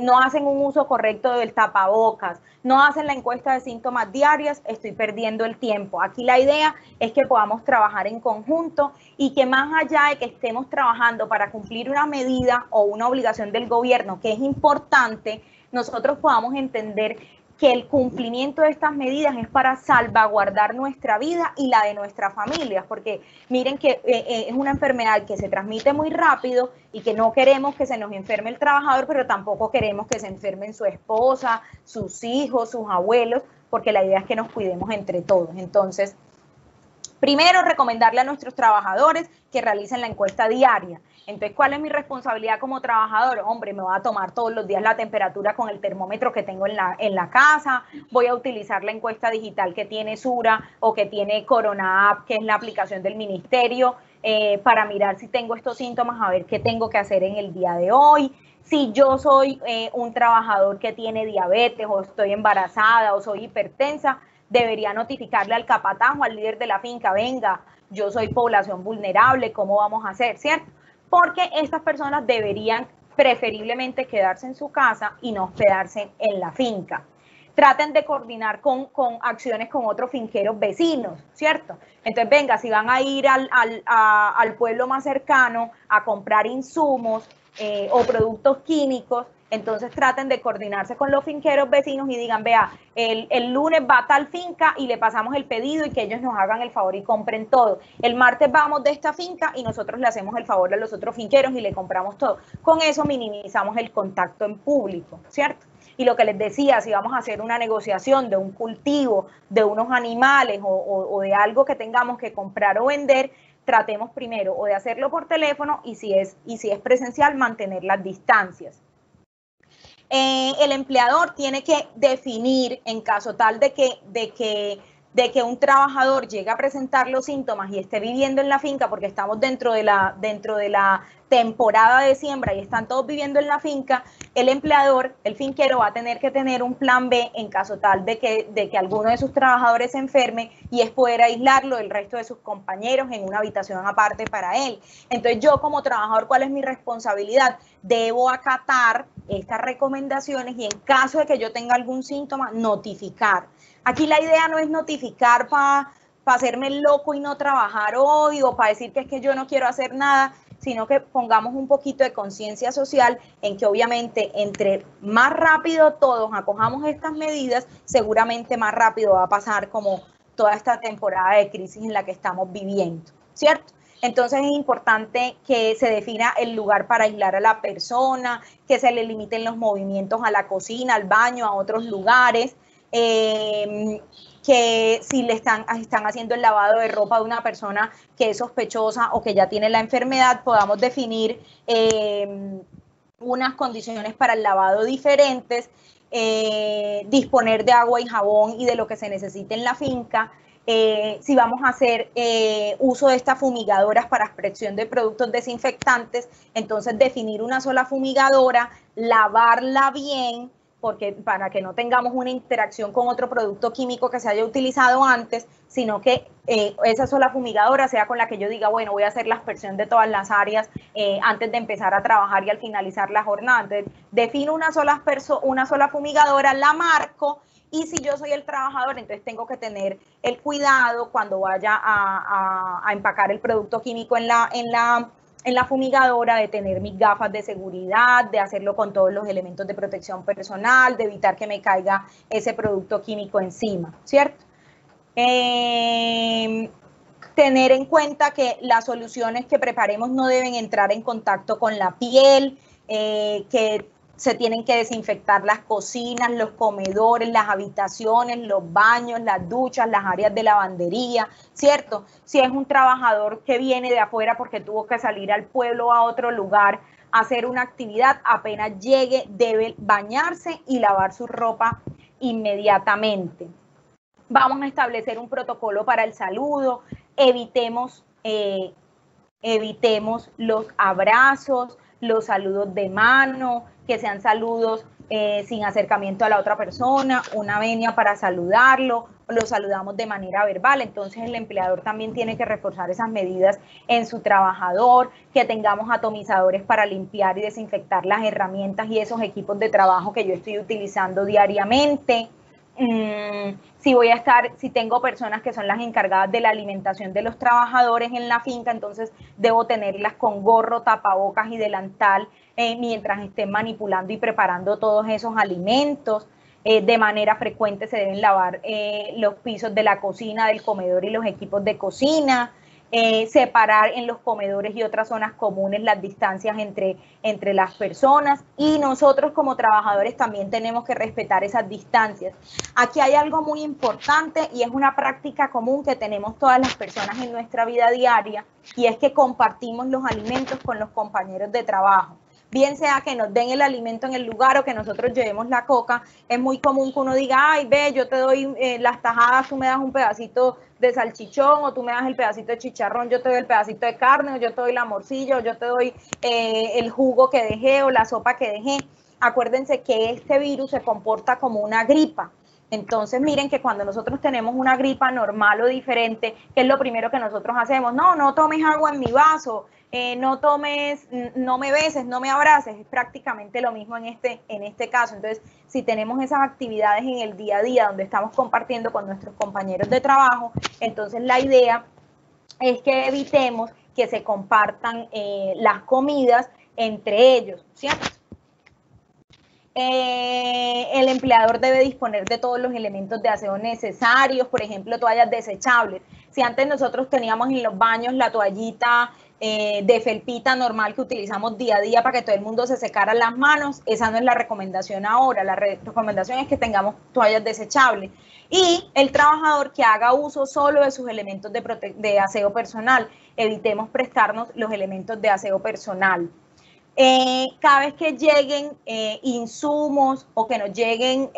no hacen un uso correcto del tapabocas, no hacen la encuesta de síntomas diarias, estoy perdiendo el tiempo. Aquí la idea es que podamos trabajar en conjunto y que más allá de que estemos trabajando para cumplir una medida o una obligación del gobierno que es importante, nosotros podamos entender que el cumplimiento de estas medidas es para salvaguardar nuestra vida y la de nuestras familias, porque miren que es una enfermedad que se transmite muy rápido y que no queremos que se nos enferme el trabajador, pero tampoco queremos que se enfermen su esposa, sus hijos, sus abuelos, porque la idea es que nos cuidemos entre todos. Entonces, primero, recomendarle a nuestros trabajadores que realicen la encuesta diaria. Entonces, ¿cuál es mi responsabilidad como trabajador? Hombre, me voy a tomar todos los días la temperatura con el termómetro que tengo en la casa, voy a utilizar la encuesta digital que tiene Sura o que tiene Corona App, que es la aplicación del ministerio, para mirar si tengo estos síntomas, a ver qué tengo que hacer en el día de hoy. Si yo soy un trabajador que tiene diabetes o estoy embarazada o soy hipertensa, debería notificarle al capataz o al líder de la finca, venga, yo soy población vulnerable, ¿cómo vamos a hacer? ¿Cierto? Porque estas personas deberían preferiblemente quedarse en su casa y no hospedarse en la finca. Traten de coordinar con acciones con otros finqueros vecinos, ¿cierto? Entonces, venga, si van a ir al pueblo más cercano a comprar insumos o productos químicos, entonces traten de coordinarse con los finqueros vecinos y digan, vea, el lunes va a tal finca y le pasamos el pedido y que ellos nos hagan el favor y compren todo. El martes vamos de esta finca y nosotros le hacemos el favor a los otros finqueros y le compramos todo. Con eso minimizamos el contacto en público, ¿cierto? Y lo que les decía, si vamos a hacer una negociación de un cultivo, de unos animales o de algo que tengamos que comprar o vender, tratemos primero o de hacerlo por teléfono y si es presencial, mantener las distancias. El empleador tiene que definir en caso tal de que un trabajador llegue a presentar los síntomas y esté viviendo en la finca, porque estamos dentro de la temporada de siembra y están todos viviendo en la finca, el empleador, el finquero, va a tener que tener un plan B en caso tal de que alguno de sus trabajadores se enferme, y es poder aislarlo del resto de sus compañeros en una habitación aparte para él. Entonces yo como trabajador, ¿cuál es mi responsabilidad? Debo acatar estas recomendaciones y en caso de que yo tenga algún síntoma, notificar. Aquí la idea no es notificar para hacerme el loco y no trabajar hoy o para decir que es que yo no quiero hacer nada, sino que pongamos un poquito de conciencia social en que obviamente entre más rápido todos acojamos estas medidas, seguramente más rápido va a pasar como toda esta temporada de crisis en la que estamos viviendo, ¿cierto? Entonces es importante que se defina el lugar para aislar a la persona, que se le limiten los movimientos a la cocina, al baño, a otros lugares, que si le están haciendo el lavado de ropa de una persona que es sospechosa o que ya tiene la enfermedad, podamos definir unas condiciones para el lavado diferentes, disponer de agua y jabón y de lo que se necesite en la finca. Si vamos a hacer uso de estas fumigadoras para expresión de productos desinfectantes, entonces definir una sola fumigadora, lavarla bien, porque para que no tengamos una interacción con otro producto químico que se haya utilizado antes, sino que esa sola fumigadora sea con la que yo diga, bueno, voy a hacer la aspersión de todas las áreas antes de empezar a trabajar y al finalizar la jornada. Entonces, defino una sola fumigadora, la marco, y si yo soy el trabajador, entonces tengo que tener el cuidado cuando vaya a empacar el producto químico en la fumigadora, de tener mis gafas de seguridad, de hacerlo con todos los elementos de protección personal, de evitar que me caiga ese producto químico encima, ¿cierto? Tener en cuenta que las soluciones que preparemos no deben entrar en contacto con la piel, que se tienen que desinfectar las cocinas, los comedores, las habitaciones, los baños, las duchas, las áreas de lavandería, ¿cierto? Si es un trabajador que viene de afuera porque tuvo que salir al pueblo o a otro lugar a hacer una actividad, apenas llegue debe bañarse y lavar su ropa inmediatamente. Vamos a establecer un protocolo para el saludo, evitemos los abrazos, los saludos de mano, que sean saludos sin acercamiento a la otra persona, una venia para saludarlo, lo saludamos de manera verbal. Entonces el empleador también tiene que reforzar esas medidas en su trabajador, que tengamos atomizadores para limpiar y desinfectar las herramientas y esos equipos de trabajo que yo estoy utilizando diariamente. Si tengo personas que son las encargadas de la alimentación de los trabajadores en la finca, entonces debo tenerlas con gorro, tapabocas y delantal mientras estén manipulando y preparando todos esos alimentos. De manera frecuente se deben lavar los pisos de la cocina, del comedor y los equipos de cocina. Separar en los comedores y otras zonas comunes las distancias entre las personas, y nosotros como trabajadores también tenemos que respetar esas distancias. Aquí hay algo muy importante y es una práctica común que tenemos todas las personas en nuestra vida diaria, y es que compartimos los alimentos con los compañeros de trabajo. Bien sea que nos den el alimento en el lugar o que nosotros llevemos la coca, es muy común que uno diga, ay, ve, yo te doy las tajadas, tú me das un pedacito de salchichón, o tú me das el pedacito de chicharrón, yo te doy el pedacito de carne, o yo te doy la morcilla, o yo te doy el jugo que dejé o la sopa que dejé. Acuérdense que este virus se comporta como una gripa. Entonces miren que cuando nosotros tenemos una gripa normal o diferente, ¿qué es lo primero que nosotros hacemos? No tomes agua en mi vaso, no me beses, no me abraces. Es prácticamente lo mismo en este caso. Entonces, si tenemos esas actividades en el día a día donde estamos compartiendo con nuestros compañeros de trabajo, entonces la idea es que evitemos que se compartan las comidas entre ellos, ¿cierto? El empleador debe disponer de todos los elementos de aseo necesarios, por ejemplo, toallas desechables. Si antes nosotros teníamos en los baños la toallita de felpita normal que utilizamos día a día para que todo el mundo se secara las manos. Esa no es la recomendación ahora. La recomendación es que tengamos toallas desechables. Y el trabajador que haga uso solo de sus elementos de aseo personal. Evitemos prestarnos los elementos de aseo personal. Cada vez que lleguen insumos o que nos lleguen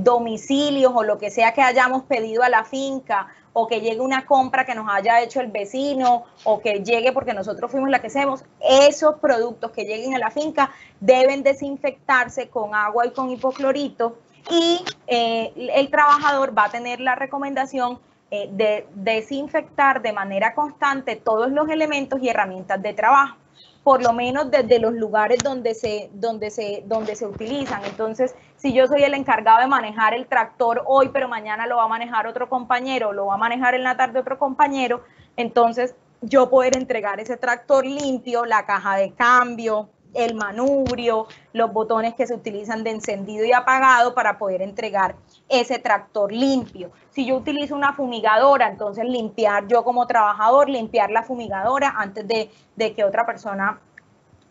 domicilios o lo que sea que hayamos pedido a la finca, o que llegue una compra que nos haya hecho el vecino, o que llegue porque nosotros fuimos la que hacemos, esos productos que lleguen a la finca deben desinfectarse con agua y con hipoclorito, y el trabajador va a tener la recomendación de desinfectar de manera constante todos los elementos y herramientas de trabajo, por lo menos desde los lugares donde se utilizan. Entonces, si yo soy el encargado de manejar el tractor hoy, pero mañana lo va a manejar otro compañero, lo va a manejar en la tarde otro compañero, entonces yo poder entregar ese tractor limpio, la caja de cambio, el manubrio, los botones que se utilizan de encendido y apagado para poder entregar ese tractor limpio. Si yo utilizo una fumigadora, entonces limpiar yo como trabajador, limpiar la fumigadora antes de que otra persona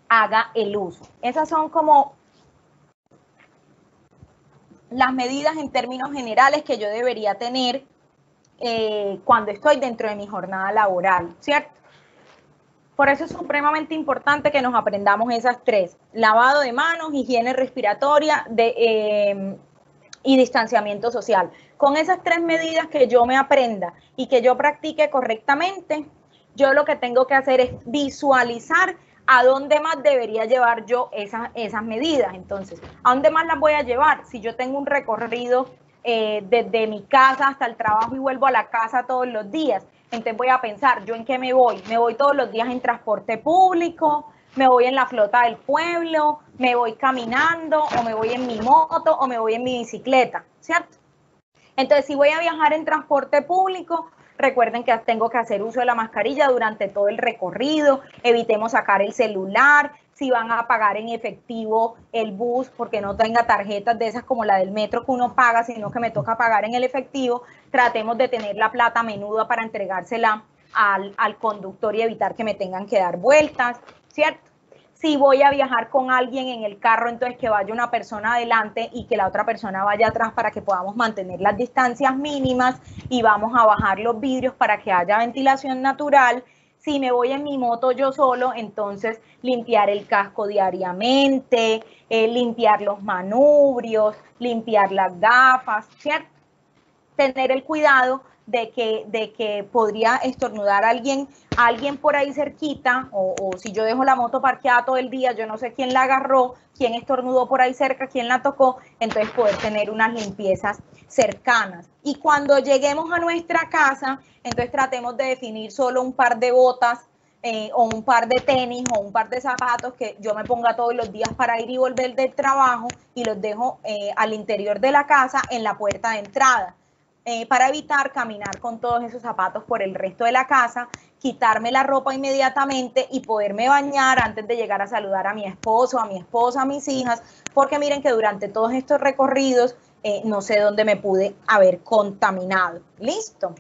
haga el uso. Esas son como las medidas en términos generales que yo debería tener cuando estoy dentro de mi jornada laboral, ¿cierto? Por eso es supremamente importante que nos aprendamos esas tres: lavado de manos, higiene respiratoria y distanciamiento social. Con esas tres medidas que yo me aprenda y que yo practique correctamente, yo lo que tengo que hacer es visualizar a dónde más debería llevar yo esas medidas. Entonces, ¿a dónde más las voy a llevar? Si yo tengo un recorrido desde mi casa hasta el trabajo y vuelvo a la casa todos los días, entonces voy a pensar, ¿yo en qué me voy? ¿Me voy todos los días en transporte público? ¿Me voy en la flota del pueblo? ¿Me voy caminando? ¿O me voy en mi moto? ¿O me voy en mi bicicleta? ¿Cierto? Entonces, si voy a viajar en transporte público, recuerden que tengo que hacer uso de la mascarilla durante todo el recorrido, evitemos sacar el celular. Si van a pagar en efectivo el bus, porque no tenga tarjetas de esas como la del metro que uno paga, sino que me toca pagar en el efectivo, tratemos de tener la plata menuda para entregársela al conductor y evitar que me tengan que dar vueltas, ¿cierto? Si voy a viajar con alguien en el carro, entonces que vaya una persona adelante y que la otra persona vaya atrás para que podamos mantener las distancias mínimas, y vamos a bajar los vidrios para que haya ventilación natural. Si me voy en mi moto yo solo, entonces limpiar el casco diariamente, limpiar los manubrios, limpiar las gafas, ¿cierto? Tener el cuidado de que podría estornudar a alguien por ahí cerquita, o si yo dejo la moto parqueada todo el día, yo no sé quién la agarró, quién estornudó por ahí cerca, quién la tocó, entonces poder tener unas limpiezas cercanas. Y cuando lleguemos a nuestra casa, entonces tratemos de definir solo un par de botas o un par de tenis o un par de zapatos que yo me ponga todos los días para ir y volver del trabajo, y los dejo al interior de la casa en la puerta de entrada. Para evitar caminar con todos esos zapatos por el resto de la casa, quitarme la ropa inmediatamente y poderme bañar antes de llegar a saludar a mi esposo, a mi esposa, a mis hijas, porque miren que durante todos estos recorridos no sé dónde me pude haber contaminado. ¿Listo?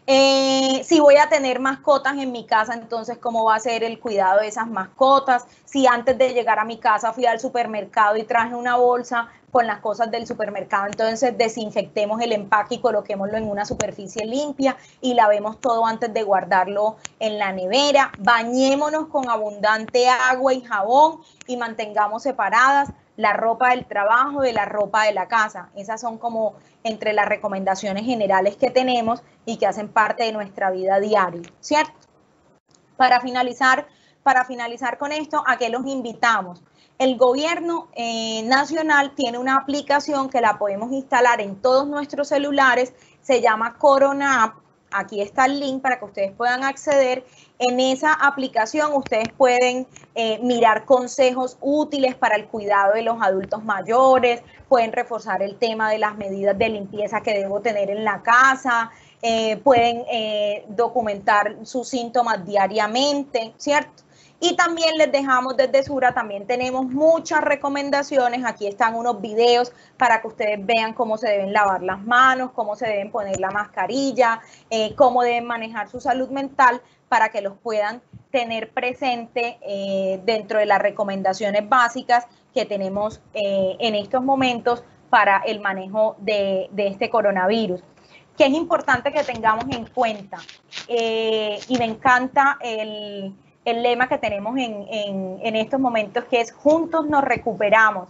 Si voy a tener mascotas en mi casa, entonces cómo va a ser el cuidado de esas mascotas. Si antes de llegar a mi casa fui al supermercado y traje una bolsa con las cosas del supermercado, entonces desinfectemos el empaque y coloquémoslo en una superficie limpia y lavemos todo antes de guardarlo en la nevera. Bañémonos con abundante agua y jabón y mantengamos separadas la ropa del trabajo de la ropa de la casa. Esas son como entre las recomendaciones generales que tenemos y que hacen parte de nuestra vida diaria, ¿cierto? Para finalizar con esto, ¿a qué los invitamos? El gobierno nacional tiene una aplicación que la podemos instalar en todos nuestros celulares, se llama Corona App. Aquí está el link para que ustedes puedan acceder. En esa aplicación ustedes pueden mirar consejos útiles para el cuidado de los adultos mayores, pueden reforzar el tema de las medidas de limpieza que debo tener en la casa, pueden documentar sus síntomas diariamente, ¿cierto? Y también les dejamos desde Sura, también tenemos muchas recomendaciones. Aquí están unos videos para que ustedes vean cómo se deben lavar las manos, cómo se deben poner la mascarilla, cómo deben manejar su salud mental para que los puedan tener presente dentro de las recomendaciones básicas que tenemos en estos momentos para el manejo de este coronavirus, que es importante que tengamos en cuenta. Y me encanta el lema que tenemos en estos momentos, que es juntos nos recuperamos.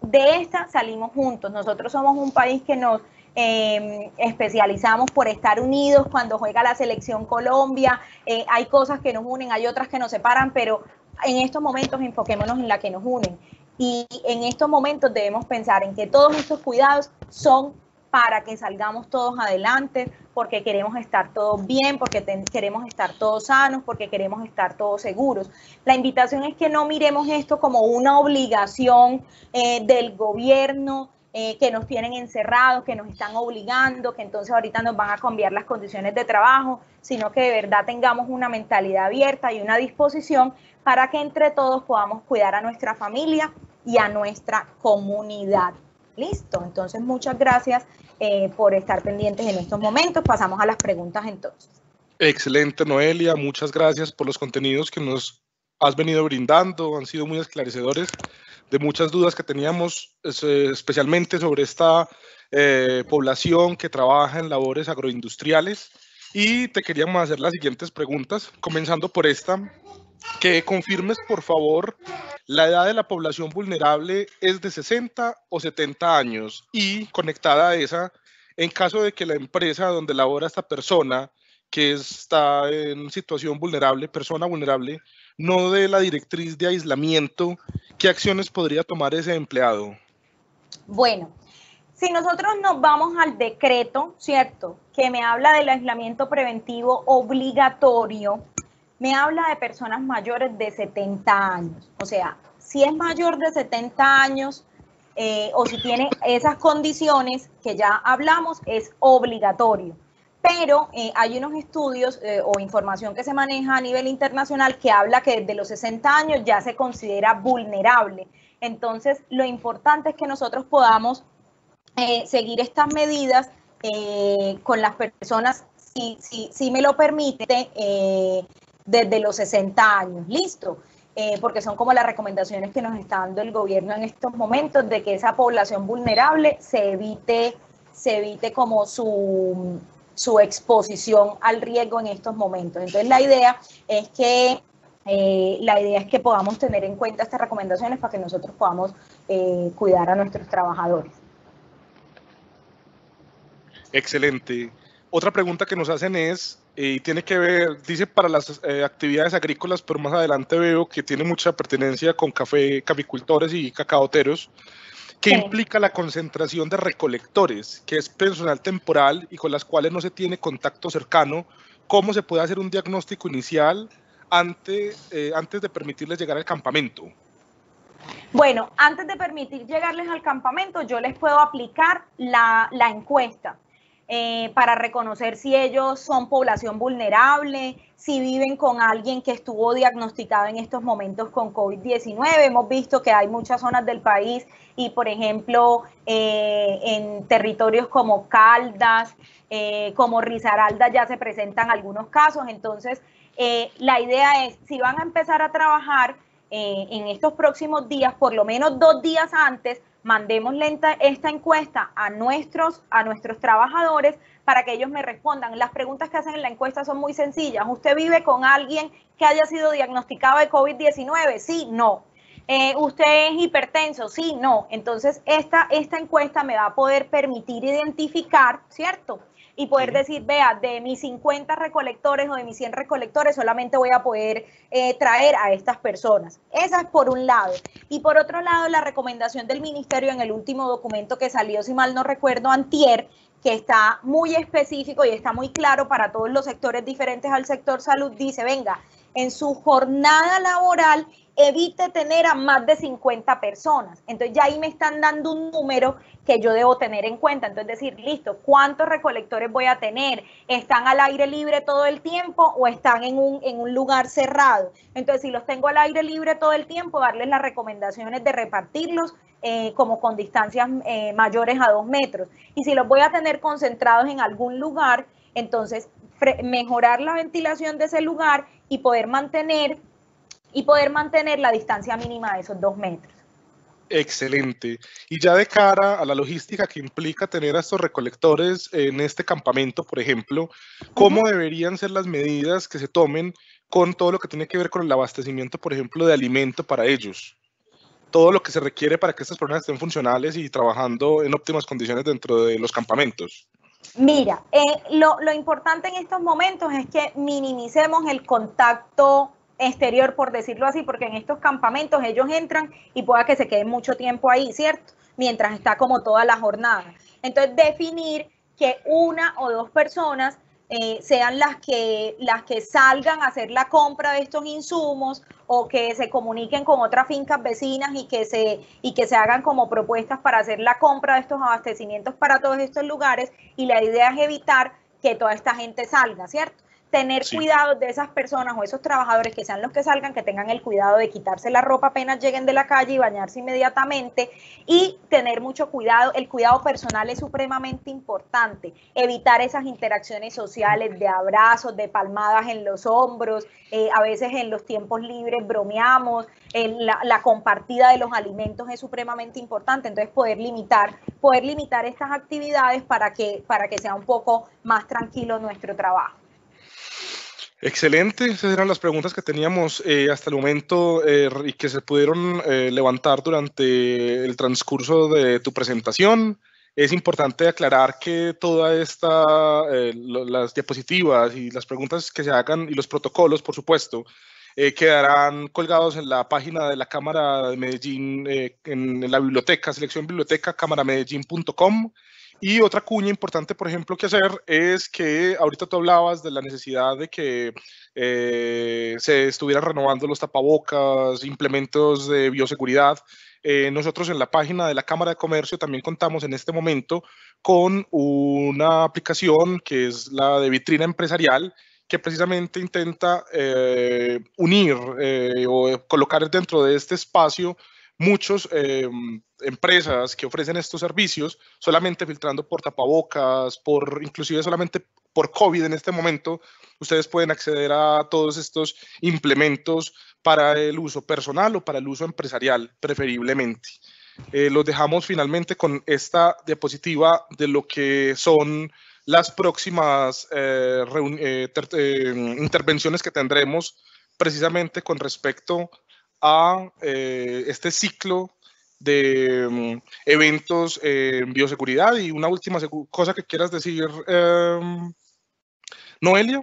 De esta salimos juntos. Nosotros somos un país que nos especializamos por estar unidos cuando juega la selección Colombia. Hay cosas que nos unen, hay otras que nos separan, pero en estos momentos enfoquémonos en la que nos unen. Y en estos momentos debemos pensar en que todos estos cuidados son para que salgamos todos adelante, porque queremos estar todos bien, porque queremos estar todos sanos, porque queremos estar todos seguros. La invitación es que no miremos esto como una obligación del gobierno, que nos tienen encerrados, que nos están obligando, que entonces ahorita nos van a cambiar las condiciones de trabajo, sino que de verdad tengamos una mentalidad abierta y una disposición para que entre todos podamos cuidar a nuestra familia y a nuestra comunidad. Listo, entonces muchas gracias por estar pendientes en estos momentos. Pasamos a las preguntas entonces. Excelente, Noelia, muchas gracias por los contenidos que nos has venido brindando, han sido muy esclarecedores de muchas dudas que teníamos, especialmente sobre esta población que trabaja en labores agroindustriales. Y te queríamos hacer las siguientes preguntas, comenzando por esta, que confirmes, por favor, la edad de la población vulnerable es de 60 o 70 años, y conectada a esa, en caso de que la empresa donde labora esta persona, que está en situación vulnerable, persona vulnerable, no dé la directriz de aislamiento, ¿qué acciones podría tomar ese empleado? Bueno, si nosotros nos vamos al decreto, ¿cierto?, que me habla del aislamiento preventivo obligatorio, me habla de personas mayores de 70 años. O sea, si es mayor de 70 años o si tiene esas condiciones que ya hablamos, es obligatorio. Pero hay unos estudios o información que se maneja a nivel internacional que habla que desde los 60 años ya se considera vulnerable. Entonces, lo importante es que nosotros podamos seguir estas medidas con las personas, si me lo permite, desde los 60 años. Listo. Porque son como las recomendaciones que nos está dando el gobierno en estos momentos, de que esa población vulnerable se evite como su exposición al riesgo en estos momentos. Entonces la idea es que podamos tener en cuenta estas recomendaciones para que nosotros podamos cuidar a nuestros trabajadores. Excelente. Otra pregunta que nos hacen es, tiene que ver, dice para las actividades agrícolas, pero más adelante veo que tiene mucha pertenencia con caficultores y cacaoteros. ¿Qué implica la concentración de recolectores, que es personal temporal y con las cuales no se tiene contacto cercano? ¿Cómo se puede hacer un diagnóstico inicial antes de permitirles llegar al campamento? Bueno, antes de permitir llegarles al campamento, yo les puedo aplicar la encuesta para reconocer si ellos son población vulnerable, si viven con alguien que estuvo diagnosticado en estos momentos con COVID-19. Hemos visto que hay muchas zonas del país y, por ejemplo, en territorios como Caldas, como Risaralda ya se presentan algunos casos. Entonces, la idea es, si van a empezar a trabajar en estos próximos días, por lo menos 2 días antes, mandemos esta encuesta a nuestros trabajadores para que ellos me respondan. Las preguntas que hacen en la encuesta son muy sencillas. ¿Usted vive con alguien que haya sido diagnosticado de COVID-19? Sí, no. ¿Usted es hipertenso? Sí, no. Entonces, esta encuesta me va a poder permitir identificar, ¿cierto?, y poder decir, vea, de mis 50 recolectores o de mis 100 recolectores solamente voy a poder traer a estas personas. Esa es por un lado. Y por otro lado, la recomendación del ministerio en el último documento que salió, si mal no recuerdo, antier, que está muy específico y está muy claro para todos los sectores diferentes al sector salud, dice, venga, en su jornada laboral evite tener a más de 50 personas. Entonces ya ahí me están dando un número que yo debo tener en cuenta. Entonces decir, listo, ¿cuántos recolectores voy a tener? ¿Están al aire libre todo el tiempo o están en un lugar cerrado? Entonces, si los tengo al aire libre todo el tiempo, darles las recomendaciones de repartirlos como con distancias mayores a 2 metros. Y si los voy a tener concentrados en algún lugar, entonces mejorar la ventilación de ese lugar y poder mantener la distancia mínima de esos 2 metros. Excelente. Y ya de cara a la logística que implica tener a estos recolectores en este campamento, por ejemplo, ¿cómo deberían ser las medidas que se tomen con todo lo que tiene que ver con el abastecimiento, por ejemplo, de alimento para ellos? Todo lo que se requiere para que estas personas estén funcionales y trabajando en óptimas condiciones dentro de los campamentos. Mira, lo importante en estos momentos es que minimicemos el contacto exterior, por decirlo así, porque en estos campamentos ellos entran y pueda que se queden mucho tiempo ahí, ¿cierto? Mientras está como toda la jornada. Entonces, definir que 1 o 2 personas sean las que salgan a hacer la compra de estos insumos o que se comuniquen con otras fincas vecinas y que se hagan como propuestas para hacer la compra de estos abastecimientos para todos estos lugares, y la idea es evitar que toda esta gente salga, ¿cierto? Tener cuidado de esas personas o esos trabajadores que sean los que salgan, que tengan el cuidado de quitarse la ropa apenas lleguen de la calle y bañarse inmediatamente, y tener mucho cuidado. El cuidado personal es supremamente importante, evitar esas interacciones sociales de abrazos, de palmadas en los hombros, a veces en los tiempos libres bromeamos, la compartida de los alimentos es supremamente importante. Entonces poder limitar estas actividades para que sea un poco más tranquilo nuestro trabajo. Excelente, esas eran las preguntas que teníamos hasta el momento y que se pudieron levantar durante el transcurso de tu presentación. Es importante aclarar que todas las diapositivas y las preguntas que se hagan y los protocolos, por supuesto, quedarán colgados en la página de la Cámara de Medellín, en la biblioteca, selección biblioteca, cámaramedellín.com. Y otra cuña importante, por ejemplo, que hacer es que ahorita tú hablabas de la necesidad de que se estuvieran renovando los tapabocas, implementos de bioseguridad. Nosotros en la página de la Cámara de Comercio también contamos en este momento con una aplicación que es la de Vitrina Empresarial, que precisamente intenta unir o colocar dentro de este espacio muchas empresas que ofrecen estos servicios, solamente filtrando por tapabocas, inclusive solamente por COVID en este momento. Ustedes pueden acceder a todos estos implementos para el uso personal o para el uso empresarial, preferiblemente. Los dejamos finalmente con esta diapositiva de lo que son las próximas intervenciones que tendremos precisamente con respecto a este ciclo de eventos en bioseguridad. Y una última cosa que quieras decir, Noelia.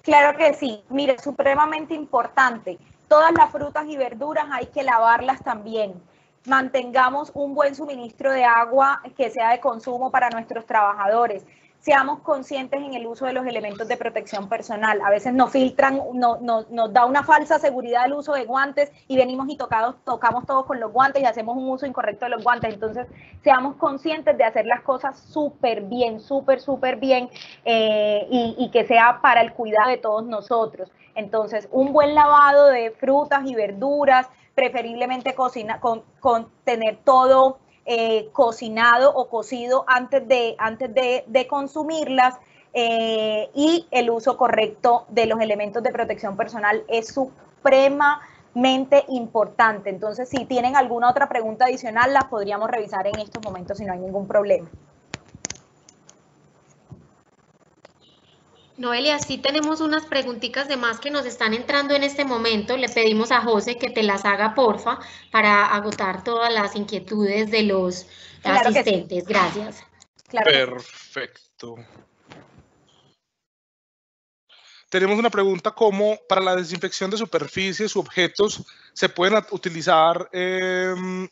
Claro que sí, mire, supremamente importante. Todas las frutas y verduras hay que lavarlas también. Mantengamos un buen suministro de agua que sea de consumo para nuestros trabajadores. Seamos conscientes en el uso de los elementos de protección personal. A veces nos filtran, nos da una falsa seguridad el uso de guantes y venimos y tocamos todos con los guantes y hacemos un uso incorrecto de los guantes. Entonces, seamos conscientes de hacer las cosas súper bien, súper bien, y que sea para el cuidado de todos nosotros. Entonces, un buen lavado de frutas y verduras, preferiblemente con tener todo cocinado o cocido antes de consumirlas, y el uso correcto de los elementos de protección personal es supremamente importante. Entonces, si tienen alguna otra pregunta adicional, las podríamos revisar en estos momentos si no hay ningún problema. Noelia, sí tenemos unas preguntitas de más que nos están entrando en este momento. Le pedimos a José que te las haga, porfa, para agotar todas las inquietudes de los asistentes. Sí. Gracias. Claro. Perfecto. Tenemos una pregunta como, para la desinfección de superficies u objetos, ¿se pueden utilizar el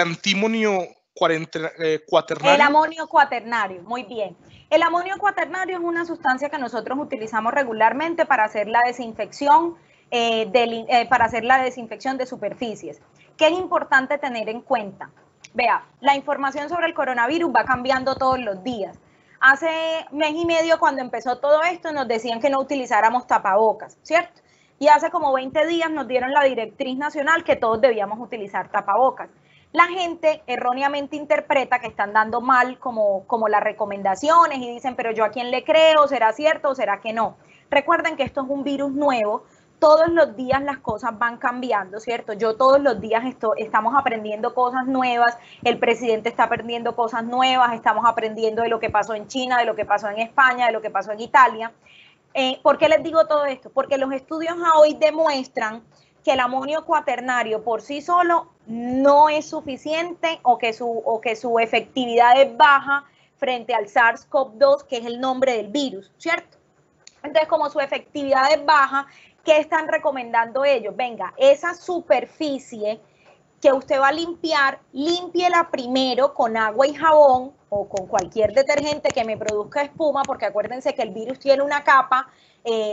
antimonio cuaternario? El amonio cuaternario, muy bien. El amonio cuaternario es una sustancia que nosotros utilizamos regularmente para hacer la desinfección, de superficies. ¿Qué es importante tener en cuenta? Vea, la información sobre el coronavirus va cambiando todos los días. Hace mes y medio, cuando empezó todo esto, nos decían que no utilizáramos tapabocas, ¿cierto? Y hace como 20 días nos dieron la directriz nacional que todos debíamos utilizar tapabocas. La gente erróneamente interpreta que están dando mal como las recomendaciones y dicen, pero yo a quién le creo, ¿será cierto o será que no? Recuerden que esto es un virus nuevo, todos los días las cosas van cambiando, ¿cierto? Yo todos los días estamos aprendiendo cosas nuevas, el presidente está aprendiendo cosas nuevas, estamos aprendiendo de lo que pasó en China, de lo que pasó en España, de lo que pasó en Italia. ¿Por qué les digo todo esto? Porque los estudios hoy demuestran que el amonio cuaternario por sí solo no es suficiente o que su efectividad es baja frente al SARS-CoV-2, que es el nombre del virus, ¿cierto? Entonces, como su efectividad es baja, ¿qué están recomendando ellos? Venga, esa superficie que usted va a limpiar, límpiela primero con agua y jabón o con cualquier detergente que me produzca espuma, porque acuérdense que el virus tiene una capa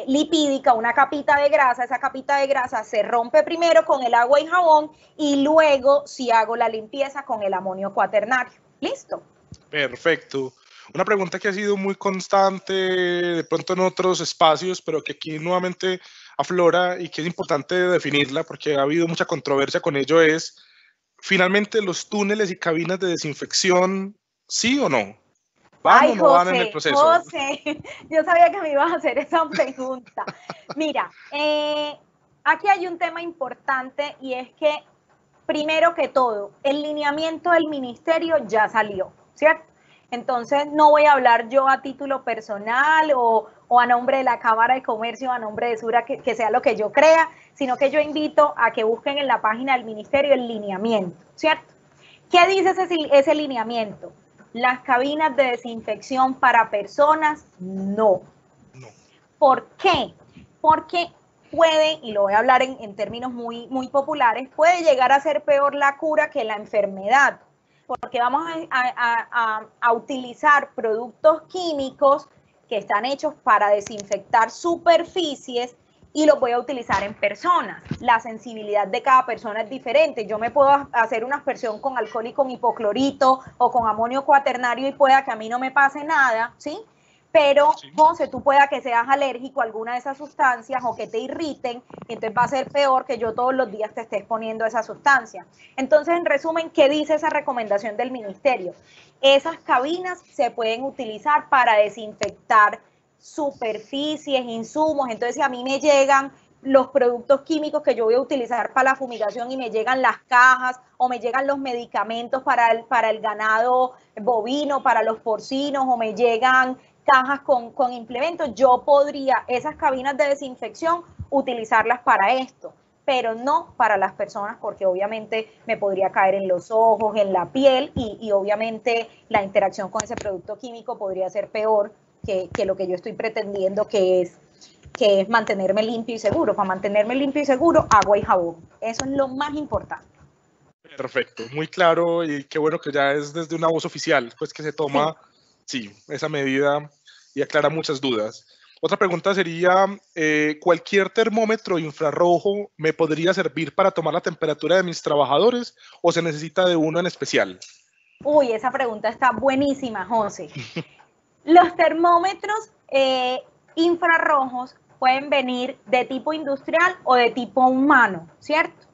lipídica, una capita de grasa. Esa capita de grasa se rompe primero con el agua y jabón y luego si hago la limpieza con el amonio cuaternario. ¿Listo? Perfecto. Una pregunta que ha sido muy constante de pronto en otros espacios, pero que aquí nuevamente aflora y que es importante definirla porque ha habido mucha controversia con ello es, ¿finalmente los túneles y cabinas de desinfección, sí o no? ¿Van o no van en el proceso? José, yo sabía que me ibas a hacer esa pregunta. Mira, aquí hay un tema importante y es que, primero que todo, el lineamiento del ministerio ya salió, ¿cierto? Entonces, no voy a hablar yo a título personal o a nombre de la Cámara de Comercio, a nombre de Sura, que sea lo que yo crea, sino que yo invito a que busquen en la página del ministerio el lineamiento, ¿cierto? ¿Qué dice ese lineamiento? Las cabinas de desinfección para personas, no. ¿Por qué? Porque puede, y lo voy a hablar en términos muy, muy populares, puede llegar a ser peor la cura que la enfermedad, porque vamos a utilizar productos químicos que están hechos para desinfectar superficies y los voy a utilizar en personas. La sensibilidad de cada persona es diferente. Yo me puedo hacer una aspersión con alcohol y con hipoclorito o con amonio cuaternario y pueda que a mí no me pase nada, ¿sí? Pero, José, tú pueda que seas alérgico a alguna de esas sustancias o que te irriten, entonces va a ser peor que yo todos los días te esté exponiendo a esa sustancia. Entonces, en resumen, ¿qué dice esa recomendación del ministerio? Esas cabinas se pueden utilizar para desinfectar superficies, insumos. Entonces, si a mí me llegan los productos químicos que yo voy a utilizar para la fumigación y me llegan las cajas o me llegan los medicamentos para el ganado bovino, para los porcinos, o me llegan cajas con implementos, yo podría esas cabinas de desinfección utilizarlas para esto, pero no para las personas porque obviamente me podría caer en los ojos, en la piel y obviamente la interacción con ese producto químico podría ser peor que lo que yo estoy pretendiendo que es mantenerme limpio y seguro. Para mantenerme limpio y seguro, agua y jabón. Eso es lo más importante. Perfecto, muy claro y qué bueno que ya es desde una voz oficial, pues que se toma, sí, esa medida y aclara muchas dudas. Otra pregunta sería, ¿cualquier termómetro infrarrojo me podría servir para tomar la temperatura de mis trabajadores o se necesita de uno en especial? Uy, esa pregunta está buenísima, José. Los termómetros infrarrojos pueden venir de tipo industrial o de tipo humano, ¿cierto?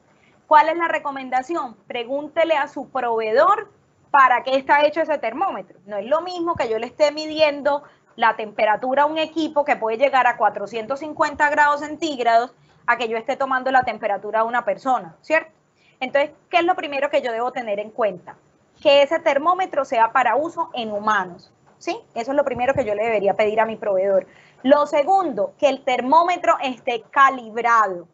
¿Cuál es la recomendación? Pregúntele a su proveedor para qué está hecho ese termómetro. No es lo mismo que yo le esté midiendo la temperatura a un equipo que puede llegar a 450 grados centígrados a que yo esté tomando la temperatura a una persona, ¿cierto? Entonces, ¿qué es lo primero que yo debo tener en cuenta? Que ese termómetro sea para uso en humanos, ¿sí? Eso es lo primero que yo le debería pedir a mi proveedor. Lo segundo, que el termómetro esté calibrado.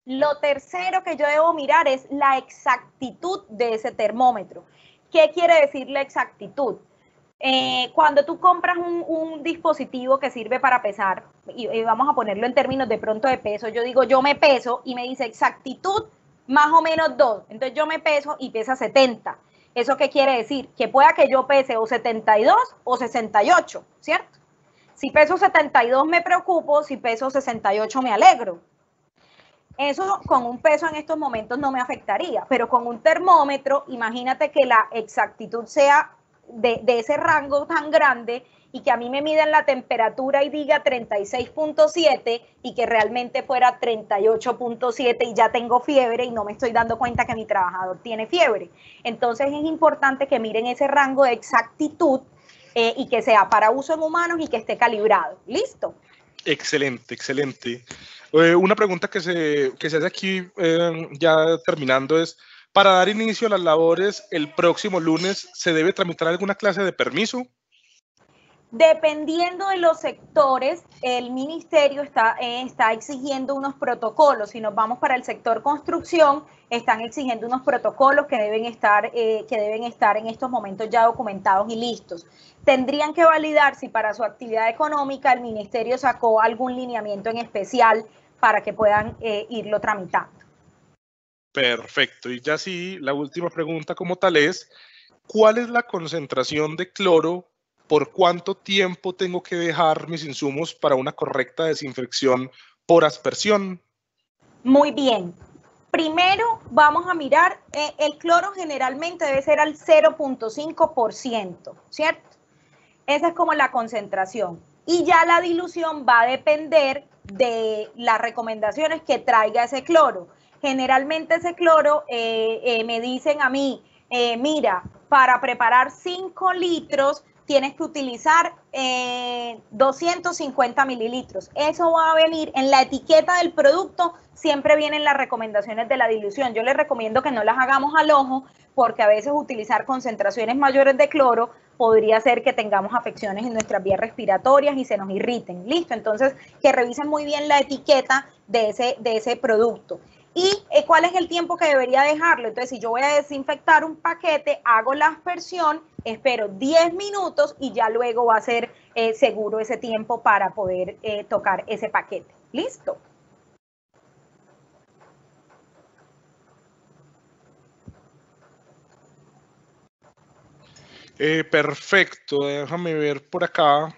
Lo tercero que yo debo mirar es la exactitud de ese termómetro. ¿Qué quiere decir la exactitud? Cuando tú compras un dispositivo que sirve para pesar, y vamos a ponerlo en términos de pronto de peso, yo digo yo me peso y me dice exactitud más o menos 2, entonces yo me peso y pesa 70. ¿Eso qué quiere decir? Que pueda que yo pese o 72 o 68, ¿cierto? Si peso 72 me preocupo, si peso 68 me alegro. Eso con un peso en estos momentos no me afectaría, pero con un termómetro, imagínate que la exactitud sea de ese rango tan grande y que a mí me midan la temperatura y diga 36.7 y que realmente fuera 38.7 y ya tengo fiebre y no me estoy dando cuenta que mi trabajador tiene fiebre. Entonces es importante que miren ese rango de exactitud y que sea para uso en humanos y que esté calibrado. ¿Listo? Excelente, excelente. Una pregunta que se hace aquí ya terminando es, para dar inicio a las labores el próximo lunes, ¿se debe tramitar alguna clase de permiso? Dependiendo de los sectores, el ministerio está exigiendo unos protocolos. Si nos vamos para el sector construcción, están exigiendo unos protocolos que deben estar en estos momentos ya documentados y listos. Tendrían que validar si para su actividad económica el ministerio sacó algún lineamiento en especial para que puedan irlo tramitando. Perfecto. Y ya sí, la última pregunta como tal es, ¿cuál es la concentración de cloro? ¿Por cuánto tiempo tengo que dejar mis insumos para una correcta desinfección por aspersión? Muy bien. Primero vamos a mirar, el cloro generalmente debe ser al 0.5%, ¿cierto? Esa es como la concentración. Y ya la dilución va a depender de las recomendaciones que traiga ese cloro. Generalmente ese cloro me dicen a mí, mira, para preparar 5 litros tienes que utilizar 250 mililitros. Eso va a venir en la etiqueta del producto, siempre vienen las recomendaciones de la dilución. Yo les recomiendo que no las hagamos al ojo, porque a veces utilizar concentraciones mayores de cloro podría hacer que tengamos afecciones en nuestras vías respiratorias y se nos irriten. Listo, entonces que revisen muy bien la etiqueta de ese producto. ¿Y cuál es el tiempo que debería dejarlo? Entonces, si yo voy a desinfectar un paquete, hago la aspersión, espero 10 minutos y ya luego va a ser seguro ese tiempo para poder tocar ese paquete. ¿Listo? Perfecto. Déjame ver por acá,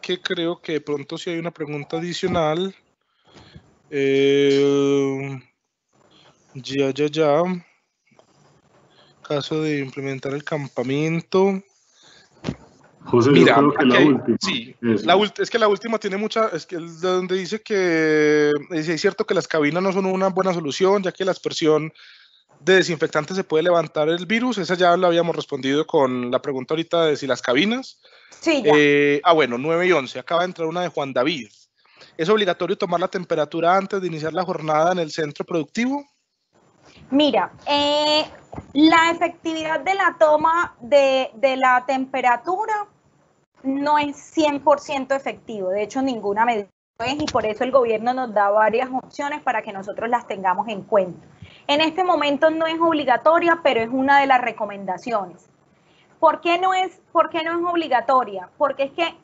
que creo que de pronto sí hay una pregunta adicional. Ya. Caso de implementar el campamento. José, Mira, yo creo que la última. Sí, es que la última tiene mucha, es que donde dice que es cierto que las cabinas no son una buena solución, ya que la aspersión de desinfectante se puede levantar el virus. Esa ya lo habíamos respondido con la pregunta ahorita de si las cabinas. Sí, ya. Bueno, 9 y 11. Acaba de entrar una de Juan David. ¿Es obligatorio tomar la temperatura antes de iniciar la jornada en el centro productivo? Mira, la efectividad de la toma de la temperatura no es 100% efectivo. De hecho, ninguna medida es, y por eso el gobierno nos da varias opciones para que nosotros las tengamos en cuenta. En este momento no es obligatoria, pero es una de las recomendaciones. ¿Por qué no es obligatoria? Porque es que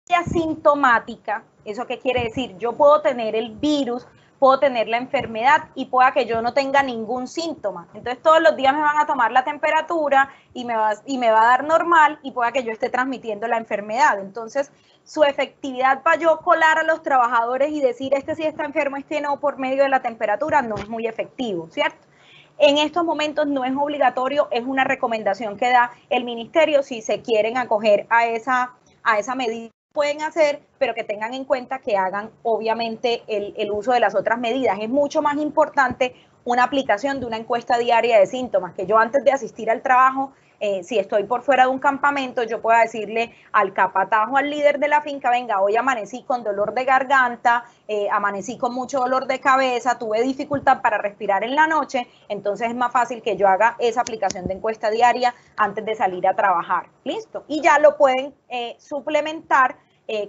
si es asintomática, ¿eso qué quiere decir? Yo puedo tener el virus, puedo tener la enfermedad y pueda que yo no tenga ningún síntoma. Entonces todos los días me van a tomar la temperatura y me va a dar normal y pueda que yo esté transmitiendo la enfermedad. Entonces su efectividad para yo colar a los trabajadores y decir este sí está enfermo, este no, por medio de la temperatura, no es muy efectivo, ¿cierto? En estos momentos no es obligatorio, es una recomendación que da el ministerio. Si se quieren acoger a esa medida, pueden hacer, pero que tengan en cuenta que hagan obviamente el uso de las otras medidas. Es mucho más importante una aplicación de una encuesta diaria de síntomas, que yo antes de asistir al trabajo, si estoy por fuera de un campamento, yo pueda decirle al capatajo, al líder de la finca, venga, hoy amanecí con dolor de garganta, amanecí con mucho dolor de cabeza, tuve dificultad para respirar en la noche, entonces es más fácil que yo haga esa aplicación de encuesta diaria antes de salir a trabajar. ¿Listo? Y ya lo pueden suplementar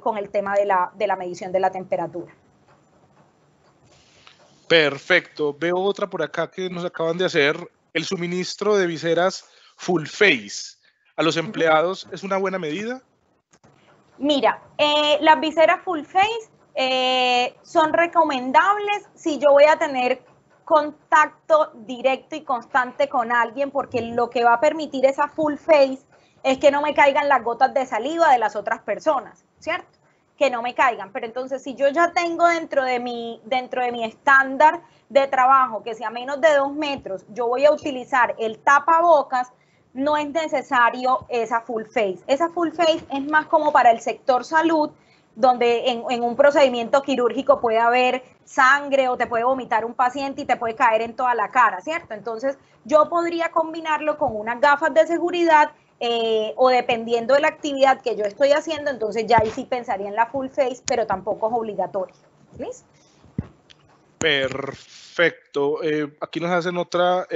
con el tema de la medición de la temperatura. Perfecto. Veo otra por acá que nos acaban de hacer. El suministro de viseras full face a los empleados es una buena medida. Mira, las viseras full face son recomendables si yo voy a tener contacto directo y constante con alguien, porque lo que va a permitir esa full face es que no me caigan las gotas de saliva de las otras personas, ¿cierto? Que no me caigan. Pero entonces, si yo ya tengo dentro de mi estándar de trabajo, que sea menos de 2 metros, yo voy a utilizar el tapabocas, no es necesario esa full face. Esa full face es más como para el sector salud, donde en un procedimiento quirúrgico puede haber sangre o te puede vomitar un paciente y te puede caer en toda la cara, ¿cierto? Entonces, yo podría combinarlo con unas gafas de seguridad o dependiendo de la actividad que yo estoy haciendo, entonces ya ahí sí pensaría en la full face, pero tampoco es obligatorio. ¿Listo? Perfecto. Aquí nos hacen otra,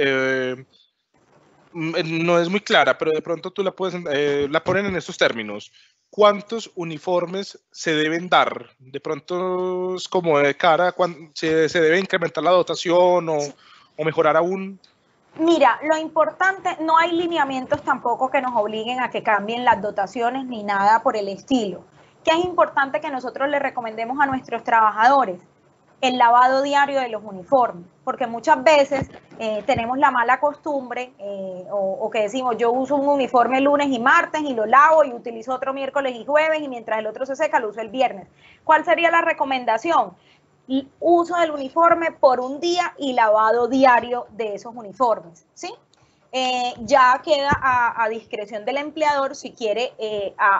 no es muy clara, pero de pronto tú la ponen en estos términos. ¿Cuántos uniformes se deben dar? De pronto es como de cara, ¿se debe incrementar la dotación o mejorar aún? Mira, lo importante, no hay lineamientos tampoco que nos obliguen a que cambien las dotaciones ni nada por el estilo. ¿Qué es importante que nosotros le recomendemos a nuestros trabajadores? El lavado diario de los uniformes, porque muchas veces tenemos la mala costumbre o que decimos, yo uso un uniforme lunes y martes y lo lavo y utilizo otro miércoles y jueves y mientras el otro se seca lo uso el viernes. ¿Cuál sería la recomendación? Uso del uniforme por un día y lavado diario de esos uniformes, ¿sí? Ya queda a discreción del empleador si quiere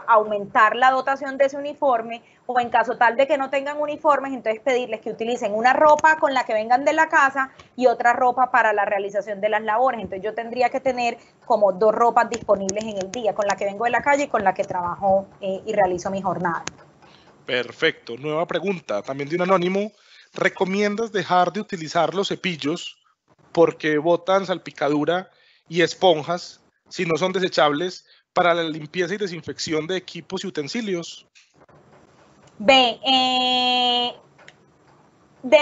aumentar la dotación de ese uniforme o en caso tal de que no tengan uniformes, entonces pedirles que utilicen una ropa con la que vengan de la casa y otra ropa para la realización de las labores. Entonces yo tendría que tener como 2 ropas disponibles en el día, con la que vengo de la calle y con la que trabajo y realizo mi jornada. Perfecto. Nueva pregunta, también de un anónimo. ¿Recomiendas dejar de utilizar los cepillos porque botan salpicadura y esponjas si no son desechables para la limpieza y desinfección de equipos y utensilios? De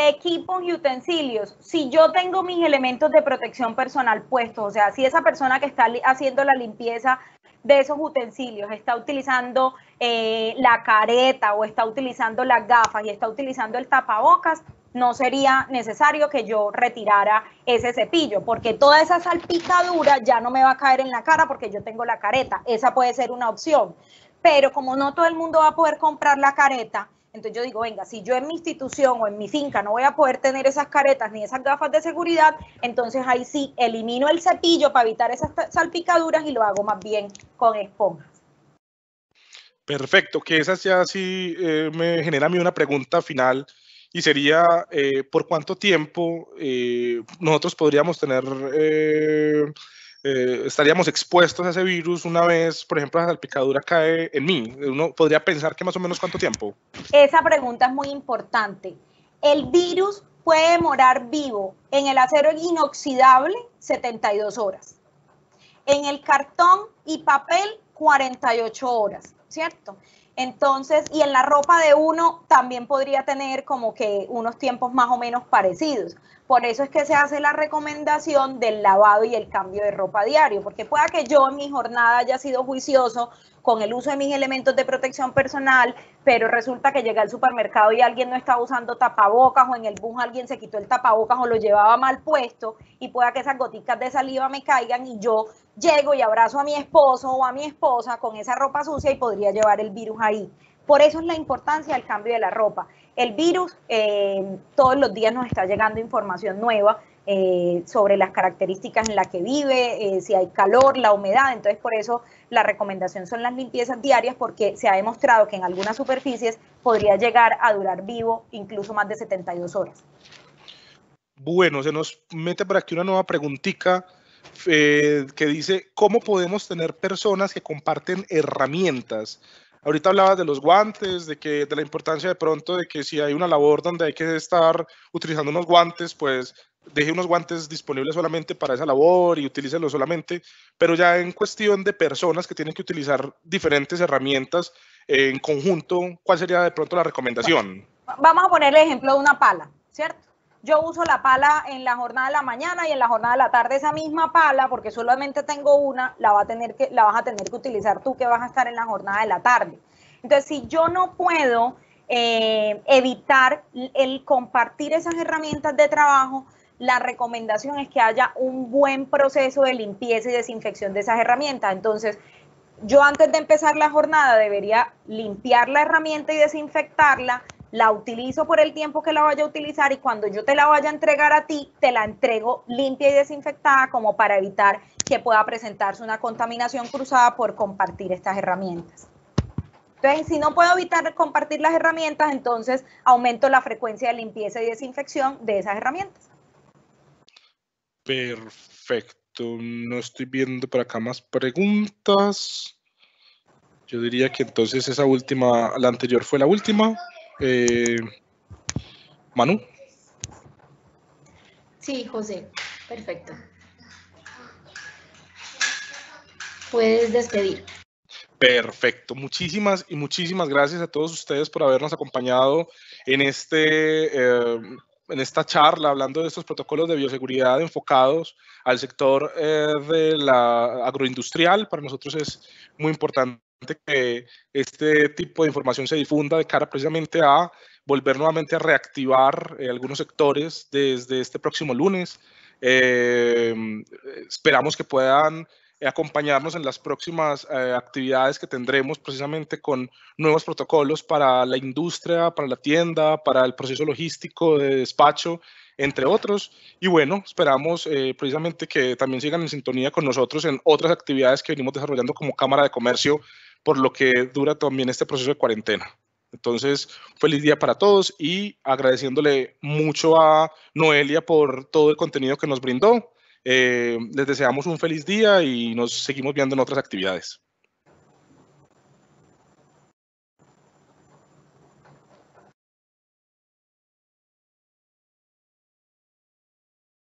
equipos y utensilios, si yo tengo mis elementos de protección personal puestos, o sea, si esa persona que está haciendo la limpieza de esos utensilios está utilizando la careta o está utilizando las gafas y está utilizando el tapabocas, no sería necesario que yo retirara ese cepillo, porque toda esa salpicadura ya no me va a caer en la cara porque yo tengo la careta. Esa puede ser una opción. Pero como no todo el mundo va a poder comprar la careta, entonces yo digo, venga, si yo en mi institución o en mi finca no voy a poder tener esas caretas ni esas gafas de seguridad, entonces ahí sí elimino el cepillo para evitar esas salpicaduras y lo hago más bien con esponjas. Perfecto, que esa ya sí me genera a mí una pregunta final y sería, ¿por cuánto tiempo nosotros podríamos tener, estaríamos expuestos a ese virus una vez, por ejemplo, la salpicadura cae en mí? Uno podría pensar que más o menos ¿cuánto tiempo? Esa pregunta es muy importante. El virus puede demorar vivo en el acero inoxidable 72 horas, en el cartón y papel 48 horas, ¿cierto? Entonces, y en la ropa de uno también podría tener como que unos tiempos más o menos parecidos. Por eso es que se hace la recomendación del lavado y el cambio de ropa diario, porque pueda que yo en mi jornada haya sido juicioso con el uso de mis elementos de protección personal, pero resulta que llegué al supermercado y alguien no estaba usando tapabocas o en el bus alguien se quitó el tapabocas o lo llevaba mal puesto y pueda que esas goticas de saliva me caigan y yo llego y abrazo a mi esposo o a mi esposa con esa ropa sucia y podría llevar el virus ahí. Por eso es la importancia del cambio de la ropa. El virus, todos los días nos está llegando información nueva sobre las características en las que vive, si hay calor, la humedad. Entonces, por eso la recomendación son las limpiezas diarias, porque se ha demostrado que en algunas superficies podría llegar a durar vivo incluso más de 72 horas. Bueno, se nos mete por aquí una nueva preguntita que dice, ¿cómo podemos tener personas que comparten herramientas? Ahorita hablabas de los guantes, de la importancia de pronto de que si hay una labor donde hay que estar utilizando unos guantes, pues deje unos guantes disponibles solamente para esa labor y utilícelos solamente, pero ya en cuestión de personas que tienen que utilizar diferentes herramientas en conjunto, ¿cuál sería de pronto la recomendación? Vamos a poner el ejemplo de una pala, ¿cierto? Yo uso la pala en la jornada de la mañana y en la jornada de la tarde esa misma pala, porque solamente tengo una, la vas a tener que utilizar tú que vas a estar en la jornada de la tarde. Entonces, si yo no puedo evitar el compartir esas herramientas de trabajo, la recomendación es que haya un buen proceso de limpieza y desinfección de esas herramientas. Entonces, yo antes de empezar la jornada debería limpiar la herramienta y desinfectarla, la utilizo por el tiempo que la vaya a utilizar y cuando yo te la vaya a entregar a ti, te la entrego limpia y desinfectada como para evitar que pueda presentarse una contaminación cruzada por compartir estas herramientas. Entonces, si no puedo evitar compartir las herramientas, entonces aumento la frecuencia de limpieza y desinfección de esas herramientas. Perfecto. No estoy viendo por acá más preguntas. Yo diría que entonces esa última, la anterior fue la última. Manu. Sí, José. Perfecto. Puedes despedir. Perfecto. Muchísimas gracias a todos ustedes por habernos acompañado en esta charla hablando de estos protocolos de bioseguridad enfocados al sector de la agroindustrial. Para nosotros es muy importante que este tipo de información se difunda de cara precisamente a volver nuevamente a reactivar algunos sectores desde este próximo lunes. Esperamos que puedan acompañarnos en las próximas actividades que tendremos precisamente con nuevos protocolos para la industria, para la tienda, para el proceso logístico de despacho, entre otros. Y bueno, esperamos precisamente que también sigan en sintonía con nosotros en otras actividades que venimos desarrollando como Cámara de Comercio, por lo que dura también este proceso de cuarentena. Entonces, feliz día para todos y agradeciéndole mucho a Noelia por todo el contenido que nos brindó. Les deseamos un feliz día y nos seguimos viendo en otras actividades.